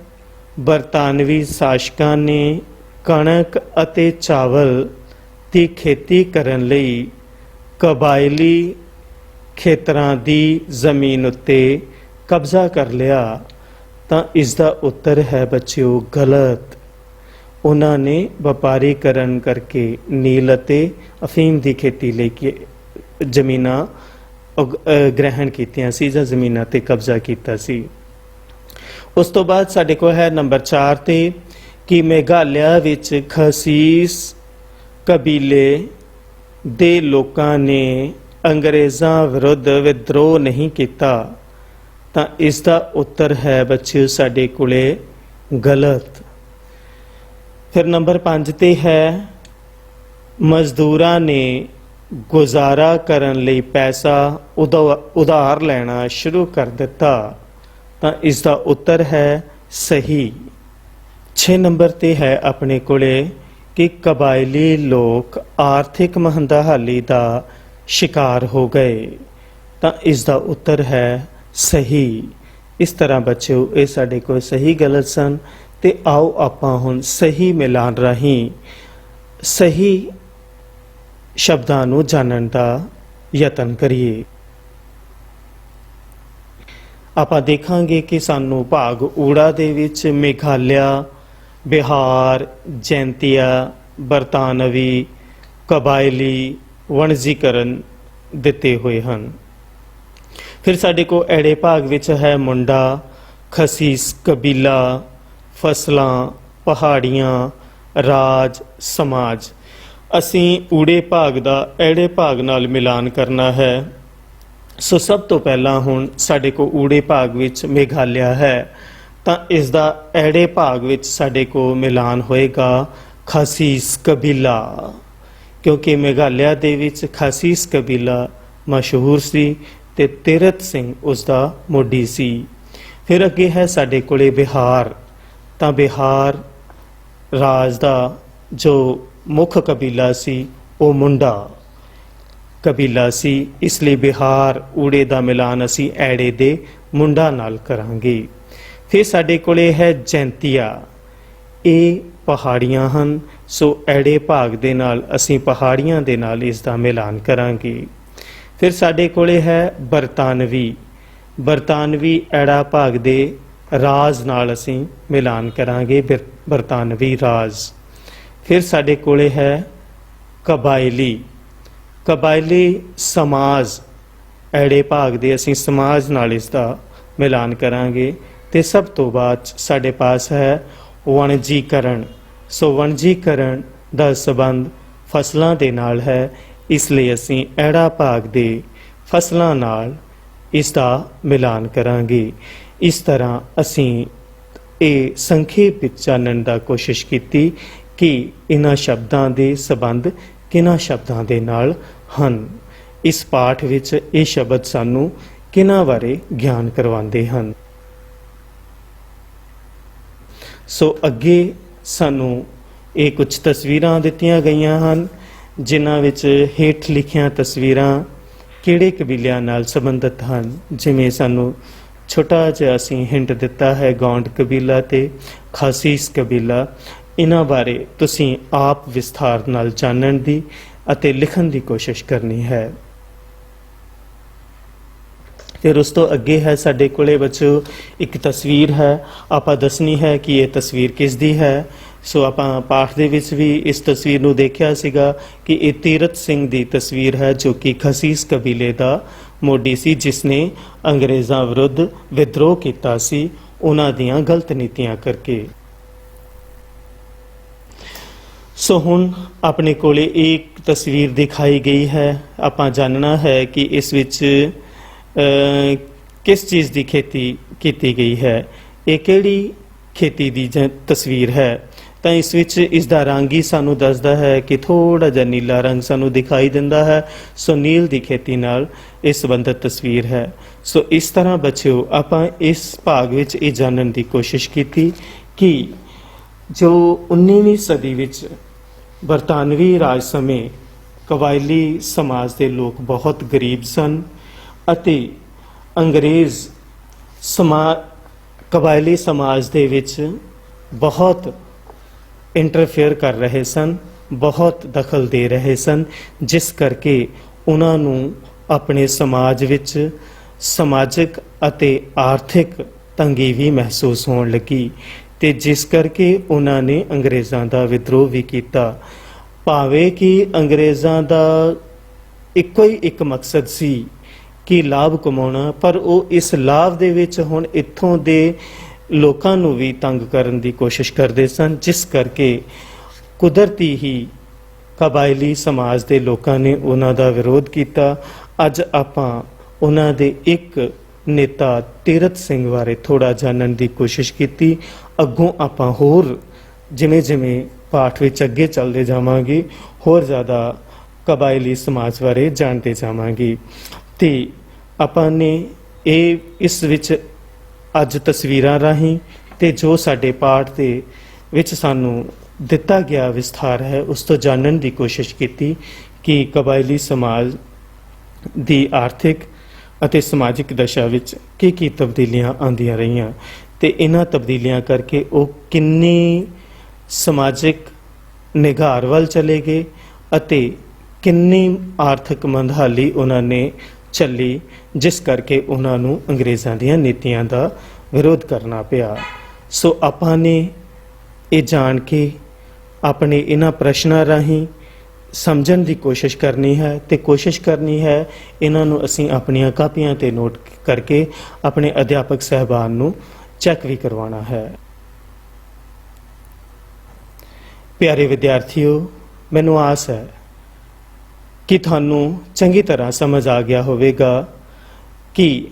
ਬਰਤਾਨਵੀ ਸ਼ਾਸਕਾਂ ਨੇ ਕਣਕ ਅਤੇ ਚਾਵਲ ਦੀ ਖੇਤੀ ਕਰਨ ਲਈ ਕਬਾਇਲੀ ਖੇਤਰਾਂ ਦੀ ਜ਼ਮੀਨ ਉੱਤੇ ਕਬਜ਼ਾ ਕਰ ਲਿਆ। ਤਾਂ ਇਸ ਦਾ ਉੱਤਰ ਹੈ ਬੱਚਿਓ ਗਲਤ। ਉਹਨਾਂ ਨੇ ਵਪਾਰੀਕਰਨ ਕਰਕੇ ਨੀਲ ਅਤੇ ਅਫੀਮ ਦੀ ਖੇਤੀ ਲਈ ਜ਼ਮੀਨਾਂ ਗ੍ਰਹਿਣ ਕੀਤੀਆਂ ਸੀ ਜਾਂ ਜ਼ਮੀਨਾਂ ਤੇ ਕਬਜ਼ਾ ਕੀਤਾ ਸੀ। ਉਸ ਤੋਂ ਬਾਅਦ ਸਾਡੇ ਕੋਲ ਹੈ ਨੰਬਰ 4 ਤੇ ਕਿ ਮੇਘਾਲਿਆ ਵਿੱਚ ਖਾਸੀਸ ਕਬੀਲੇ ਦੇ ਲੋਕਾਂ ਨੇ ਅੰਗਰੇਜ਼ਾਂ ਵਿਰੁੱਧ ਵਿਦਰੋਹ ਨਹੀਂ ਕੀਤਾ। ਤਾਂ ਇਸ ਦਾ ਉੱਤਰ ਹੈ ਬੱਚਿਓ ਸਾਡੇ ਕੋਲੇ ਗਲਤ। ਫਿਰ ਨੰਬਰ 5 ਤੇ ਹੈ ਮਜ਼ਦੂਰਾਂ ਨੇ ਗੁਜ਼ਾਰਾ ਕਰਨ ਲਈ ਪੈਸਾ ਉਧਾਰ ਲੈਣਾ ਸ਼ੁਰੂ ਕਰ ਦਿੱਤਾ। ਤਾਂ ਇਸ ਦਾ ਉੱਤਰ ਹੈ ਸਹੀ। 6 ਨੰਬਰ ਤੇ ਹੈ ਆਪਣੇ ਕੋਲੇ ਕਿ ਕਬਾਇਲੀ ਲੋਕ ਆਰਥਿਕ ਮੰਦਹਾਲੀ ਦਾ ਸ਼ਿਕਾਰ ਹੋ ਗਏ। ਤਾਂ ਇਸ ਦਾ ਉੱਤਰ ਹੈ ਸਹੀ। ਇਸ ਤਰ੍ਹਾਂ ਬੱਚਿਓ ਇਹ ਸਾਡੇ ਕੋਲ ਸਹੀ ਗਲਤ ਸਨ। ਤੇ ਆਓ ਆਪਾਂ ਹੁਣ ਸਹੀ ਮਿਲਾਨ ਰਾਹੀਂ ਸਹੀ ਸ਼ਬਦਾਂ ਨੂੰ ਜਾਣਨ ਦਾ ਯਤਨ ਕਰੀਏ। ਆਪਾਂ ਦੇਖਾਂਗੇ ਕਿ ਸਾਨੂੰ ਭਾਗ ਊੜਾ ਦੇ ਵਿੱਚ ਮੇਘਾਲਿਆ, ਬਿਹਾਰ, ਜੈਂਤੀਆ, ਬਰਤਾਨਵੀ, ਕਬਾਇਲੀ ਵਣਜੀਕਰਨ ਦਿੱਤੇ ਹੋਏ ਹਨ। ਫਿਰ ਸਾਡੇ ਕੋਲ ਐੜੇ ਭਾਗ ਵਿੱਚ ਹੈ ਮੁੰਡਾ, ਖਸੀਸ ਕਬੀਲਾ, ਫਸਲਾਂ, ਪਹਾੜੀਆਂ, ਰਾਜ, ਸਮਾਜ ਅਸੀਂ ਊੜੇ ਭਾਗ ਦਾ ਐੜੇ ਭਾਗ ਨਾਲ ਮਿਲਾਨ ਕਰਨਾ ਹੈ। ਸੋ ਸਭ ਤੋਂ ਪਹਿਲਾਂ ਹੁਣ ਸਾਡੇ ਕੋਲ ਊੜੇ ਭਾਗ ਵਿੱਚ ਮੇਘਾਲਿਆ ਹੈ, ਤਾਂ ਇਸ ਦਾ ਐੜੇ ਭਾਗ ਵਿੱਚ ਸਾਡੇ ਕੋਲ ਮਿਲਾਨ ਹੋਏਗਾ ਖਾਸੀਸ ਕਬੀਲਾ, ਕਿਉਂਕਿ ਮੇਘਾਲਿਆ ਦੇ ਵਿੱਚ ਖਾਸੀਸ ਕਬੀਲਾ ਮਸ਼ਹੂਰ ਸੀ ਤੇ ਤੀਰਥ ਸਿੰਘ ਉਸ ਦਾ ਮੋਢੀ ਸੀ। ਫਿਰ ਅੱਗੇ ਹੈ ਸਾਡੇ ਕੋਲੇ ਬਿਹਾਰ, ਤਾਂ ਬਿਹਾਰ ਰਾਜ ਦਾ ਜੋ ਮੁੱਖ ਕਬੀਲਾ ਸੀ ਉਹ ਮੁੰਡਾ ਕਬੀਲਾ ਸੀ, ਇਸ ਲਈ ਬਿਹਾਰ ਊੜੇ ਦਾ ਮਿਲਾਨ ਅਸੀਂ ਐੜੇ ਦੇ ਮੁੰਡਾ ਨਾਲ ਕਰਾਂਗੇ। ਫਿਰ ਸਾਡੇ ਕੋਲੇ ਹੈ ਜੈਂਤੀਆ, ਇਹ ਪਹਾੜੀਆਂ ਹਨ, ਸੋ ਐੜੇ ਭਾਗ ਦੇ ਨਾਲ ਅਸੀਂ ਪਹਾੜੀਆਂ ਦੇ ਨਾਲ ਇਸ ਦਾ ਮਿਲਾਨ ਕਰਾਂਗੇ। ਫਿਰ ਸਾਡੇ ਕੋਲੇ ਹੈ ਬਰਤਾਨਵੀ, ਬਰਤਾਨਵੀ ਐੜਾ ਭਾਗ ਦੇ ਰਾਜ ਨਾਲ ਅਸੀਂ ਮਿਲਾਨ ਕਰਾਂਗੇ, ਬਰਤਾਨਵੀ ਰਾਜ। ਫਿਰ ਸਾਡੇ ਕੋਲੇ ਹੈ ਕਬਾਇਲੀ, ਕਬਾਇਲੀ ਸਮਾਜ ਐੜੇ ਭਾਗ ਦੇ ਅਸੀਂ ਸਮਾਜ ਨਾਲ ਇਸ ਦਾ ਮਿਲਾਨ ਕਰਾਂਗੇ। ਤੇ ਸਭ ਤੋਂ ਬਾਅਦ ਸਾਡੇ ਪਾਸ ਹੈ ਵਣਜੀਕਰਨ, ਸੋ ਵਣਜੀਕਰਨ ਦਾ ਸੰਬੰਧ ਫਸਲਾਂ ਦੇ ਨਾਲ ਹੈ, ਇਸ ਲਈ ਅਸੀਂ ਐੜਾ ਭਾਗ ਦੇ ਫਸਲਾਂ ਨਾਲ ਇਸ ਦਾ ਮਿਲਾਨ ਕਰਾਂਗੇ। ਇਸ ਤਰ੍ਹਾਂ ਅਸੀਂ ਇਹ ਸੰਖੇਪ ਵਿੱਚ ਜਾਣਨ ਦਾ ਕੋਸ਼ਿਸ਼ ਕੀਤੀ ਕਿ ਇਹਨਾਂ ਸ਼ਬਦਾਂ ਦੇ ਸੰਬੰਧ ਕਿਹਨਾਂ ਸ਼ਬਦਾਂ ਦੇ ਨਾਲ ਹਨ। ਇਸ ਪਾਠ ਵਿੱਚ ਇਹ ਸ਼ਬਦ ਸਾਨੂੰ ਕਿਹਨਾਂ ਬਾਰੇ ਗਿਆਨ ਕਰਵਾਉਂਦੇ ਹਨ। ਸੋ ਅੱਗੇ ਸਾਨੂੰ ਇਹ ਕੁਝ ਤਸਵੀਰਾਂ ਦਿੱਤੀਆਂ ਗਈਆਂ ਹਨ, ਜਿਨ੍ਹਾਂ ਵਿੱਚ ਹੇਠ ਲਿਖੀਆਂ ਤਸਵੀਰਾਂ ਕਿਹੜੇ ਕਬੀਲਿਆਂ ਨਾਲ ਸੰਬੰਧਿਤ ਹਨ। ਜਿਵੇਂ ਸਾਨੂੰ ਛੋਟਾ ਜਿਹਾ ਅਸੀਂ ਹਿੰਟ ਦਿੱਤਾ ਹੈ ਗੌਂਡ ਕਬੀਲਾ ਤੇ ਖਾਸੀਸ ਕਬੀਲਾ, ਇਹਨਾਂ ਬਾਰੇ ਤੁਸੀਂ ਆਪ ਵਿਸਥਾਰ ਨਾਲ ਜਾਣਨ ਦੀ ਅਤੇ ਲਿਖਣ ਦੀ ਕੋਸ਼ਿਸ਼ ਕਰਨੀ ਹੈ। ਫਿਰ ਉਸ ਤੋਂ ਅੱਗੇ ਹੈ ਸਾਡੇ ਕੋਲੇ ਬੱਚੋ ਇੱਕ ਤਸਵੀਰ ਹੈ, ਆਪਾਂ ਦੱਸਣੀ ਹੈ ਕਿ ਇਹ ਤਸਵੀਰ ਕਿਸ ਦੀ ਹੈ। ਸੋ ਆਪਾਂ ਪਾਠ ਦੇ ਵਿੱਚ ਵੀ ਇਸ ਤਸਵੀਰ ਨੂੰ ਦੇਖਿਆ ਸੀਗਾ ਕਿ ਇਹ ਤੀਰਥ ਸਿੰਘ ਦੀ ਤਸਵੀਰ ਹੈ, ਜੋ ਕਿ ਖਸੀਸ ਕਬੀਲੇ ਦਾ ਮੋਢੀ ਸੀ, ਜਿਸ ਨੇ ਅੰਗਰੇਜ਼ਾਂ ਵਿਰੁੱਧ ਵਿਦਰੋਹ ਕੀਤਾ ਸੀ ਉਹਨਾਂ ਦੀਆਂ ਗਲਤ ਨੀਤੀਆਂ ਕਰਕੇ। ਸੋ ਹੁਣ ਆਪਣੇ ਕੋਲੇ ਇੱਕ ਤਸਵੀਰ ਦਿਖਾਈ ਗਈ ਹੈ, ਆਪਾਂ ਜਾਣਨਾ ਹੈ ਕਿ ਇਸ ਵਿੱਚ ਕਿਸ ਚੀਜ਼ ਦੀ ਖੇਤੀ ਕੀਤੀ ਗਈ ਹੈ, ਇਹ ਕਿਹੜੀ ਖੇਤੀ ਦੀ ਤਸਵੀਰ ਹੈ। ਤਾਂ ਇਸ ਵਿੱਚ ਇਸ ਦਾ ਰੰਗ ਹੀ ਸਾਨੂੰ ਦੱਸਦਾ ਹੈ ਕਿ ਥੋੜਾ ਜਿਹਾ ਨੀਲਾ ਰੰਗ ਸਾਨੂੰ ਦਿਖਾਈ ਦਿੰਦਾ ਹੈ, ਸੋ ਨੀਲ ਦੀ ਖੇਤੀ ਨਾਲ ਇਹ ਸੰਬੰਧਿਤ ਤਸਵੀਰ ਹੈ। ਸੋ ਇਸ ਤਰ੍ਹਾਂ ਬੱਚਿਓ ਆਪਾਂ ਇਸ ਭਾਗ ਵਿੱਚ ਇਹ ਜਾਣਨ ਦੀ ਕੋਸ਼ਿਸ਼ ਕੀਤੀ ਕਿ ਜੋ 19ਵੀਂ ਸਦੀ ਵਿੱਚ ਬਰਤਾਨਵੀ ਰਾਜ ਸਮੇਂ ਕਬਾਇਲੀ ਸਮਾਜ ਦੇ ਲੋਕ ਬਹੁਤ ਗਰੀਬ ਸਨ ਅਤੇ ਅੰਗਰੇਜ਼ ਕਬਾਇਲੀ ਸਮਾਜ ਦੇ ਵਿੱਚ ਬਹੁਤ ਇੰਟਰਫੇਅਰ ਕਰ ਰਹੇ ਸਨ, ਬਹੁਤ ਦਖਲ ਦੇ ਰਹੇ ਸਨ, ਜਿਸ ਕਰਕੇ ਉਹਨਾਂ ਨੂੰ ਆਪਣੇ ਸਮਾਜ ਵਿੱਚ ਸਮਾਜਿਕ ਅਤੇ ਆਰਥਿਕ ਤੰਗੀ ਵੀ ਮਹਿਸੂਸ ਹੋਣ ਲੱਗੀ ਤੇ ਜਿਸ ਕਰਕੇ ਉਹਨਾਂ ਨੇ ਅੰਗਰੇਜ਼ਾਂ ਦਾ ਵਿਦਰੋਹ ਵੀ ਕੀਤਾ। ਭਾਵੇਂ ਕਿ ਅੰਗਰੇਜ਼ਾਂ ਦਾ ਇੱਕੋ ਹੀ ਇੱਕ ਮਕਸਦ ਸੀ ਕਿ ਲਾਭ ਕਮਾਉਣਾ, ਪਰ ਉਹ ਇਸ ਲਾਭ ਦੇ ਵਿੱਚ ਹੁਣ ਇੱਥੋਂ ਦੇ ਲੋਕਾਂ ਨੂੰ ਵੀ ਤੰਗ ਕਰਨ ਦੀ ਕੋਸ਼ਿਸ਼ ਕਰਦੇ ਸਨ, ਜਿਸ ਕਰਕੇ ਕੁਦਰਤੀ ਹੀ ਕਬਾਇਲੀ ਸਮਾਜ ਦੇ ਲੋਕਾਂ ਨੇ ਉਹਨਾਂ ਦਾ ਵਿਰੋਧ ਕੀਤਾ। ਅੱਜ ਆਪਾਂ ਉਹਨਾਂ ਦੇ ਇੱਕ ਨੇਤਾ ਤੀਰਥ ਸਿੰਘ ਬਾਰੇ ਥੋੜਾ ਜਾਣਨ ਦੀ ਕੋਸ਼ਿਸ਼ ਕੀਤੀ। ਅੱਗੋਂ ਆਪਾਂ ਹੋਰ ਜਿਵੇਂ ਜਿਵੇਂ ਪਾਠ ਵਿੱਚ ਅੱਗੇ ਚੱਲਦੇ ਜਾਵਾਂਗੇ ਹੋਰ ਜ਼ਿਆਦਾ ਕਬਾਇਲੀ ਸਮਾਜ ਬਾਰੇ ਜਾਣਦੇ ਜਾਵਾਂਗੇ। ਤੇ ਆਪਾਂ ਨੇ ਇਹ ਇਸ ਵਿੱਚ ਅੱਜ ਤਸਵੀਰਾਂ ਰਾਹੀਂ ਤੇ ਜੋ ਸਾਡੇ ਪਾਠ ਦੇ ਵਿੱਚ ਸਾਨੂੰ ਦਿੱਤਾ ਗਿਆ ਵਿਸਥਾਰ ਹੈ ਉਸ ਤੋਂ ਜਾਣਨ ਦੀ ਕੋਸ਼ਿਸ਼ ਕੀਤੀ ਕਿ ਕਬਾਇਲੀ ਸਮਾਜ ਦੀ ਆਰਥਿਕ ਅਤੇ ਸਮਾਜਿਕ ਦਸ਼ਾ ਵਿੱਚ ਕੀ ਤਬਦੀਲੀਆਂ ਆਉਂਦੀਆਂ ਰਹੀਆਂ ਤੇ ਇਹਨਾਂ ਤਬਦੀਲੀਆਂ ਕਰਕੇ ਉਹ ਕਿੰਨੀ ਸਮਾਜਿਕ ਨਿਘਾਰ ਵੱਲ ਚਲੇ ਗਏ ਅਤੇ ਕਿੰਨੀ ਆਰਥਿਕ ਮੰਦਹਾਲੀ ਉਹਨਾਂ ਨੇ ਚੱਲੀ, ਜਿਸ ਕਰਕੇ ਉਹਨਾਂ ਨੂੰ ਅੰਗਰੇਜ਼ਾਂ ਦੀਆਂ ਨੀਤੀਆਂ ਦਾ ਵਿਰੋਧ ਕਰਨਾ ਪਿਆ। ਸੋ ਆਪਾਂ ਨੇ ਇਹ ਜਾਣ ਕੇ ਆਪਣੇ ਇਹਨਾਂ ਪ੍ਰਸ਼ਨਾਂ ਰਾਹੀਂ ਸਮਝਣ ਦੀ ਕੋਸ਼ਿਸ਼ ਕਰਨੀ ਹੈ ਤੇ ਕੋਸ਼ਿਸ਼ ਕਰਨੀ ਹੈ ਇਹਨਾਂ ਨੂੰ ਅਸੀਂ ਆਪਣੀਆਂ ਕਾਪੀਆਂ ਤੇ ਨੋਟ ਕਰਕੇ ਆਪਣੇ ਅਧਿਆਪਕ ਸਹਿਬਾਨ ਨੂੰ ਚੈੱਕ ਵੀ ਕਰਵਾਉਣਾ ਹੈ। ਪਿਆਰੇ ਵਿਦਿਆਰਥੀਓ, ਮੈਨੂੰ ਆਸ ਹੈ ਕਿ ਤੁਹਾਨੂੰ ਚੰਗੀ ਤਰ੍ਹਾਂ ਸਮਝ ਆ ਗਿਆ ਹੋਵੇਗਾ ਕਿ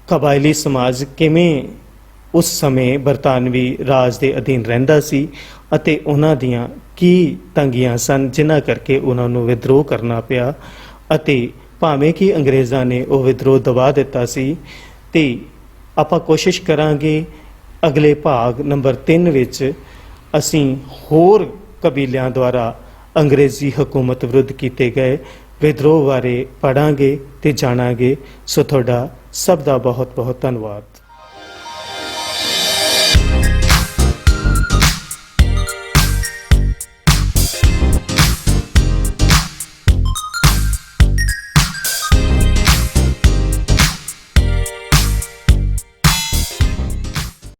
ਕਬਾਇਲੀ ਸਮਾਜ ਕਿਵੇਂ ਉਸ ਸਮੇਂ ਬਰਤਾਨਵੀ ਰਾਜ ਦੇ ਅਧੀਨ ਰਹਿੰਦਾ ਸੀ ਅਤੇ ਉਹਨਾਂ ਦੀਆਂ ਕੀ ਤੰਗੀਆਂ ਸਨ ਜਿਨ੍ਹਾਂ ਕਰਕੇ ਉਹਨਾਂ ਨੂੰ ਵਿਦਰੋਹ ਕਰਨਾ ਪਿਆ। ਅਤੇ ਭਾਵੇਂ ਕਿ ਅੰਗਰੇਜ਼ਾਂ ਨੇ ਉਹ ਵਿਦਰੋਹ ਦਬਾ ਦਿੱਤਾ ਸੀ, ਤੇ ਆਪਾਂ ਕੋਸ਼ਿਸ਼ ਕਰਾਂਗੇ ਅਗਲੇ ਭਾਗ ਨੰਬਰ 3 ਵਿੱਚ ਅਸੀਂ ਹੋਰ ਕਬੀਲਿਆਂ ਦੁਆਰਾ ਅੰਗਰੇਜ਼ੀ ਹਕੂਮਤ ਵਿਰੁੱਧ ਕੀਤੇ ਗਏ ਵਿਦਰੋਹ ਬਾਰੇ ਪੜ੍ਹਾਂਗੇ ਤੇ ਜਾਣਾਂਗੇ। ਸੋ ਤੁਹਾਡਾ ਸਭ ਦਾ ਬਹੁਤ ਬਹੁਤ ਧੰਨਵਾਦ।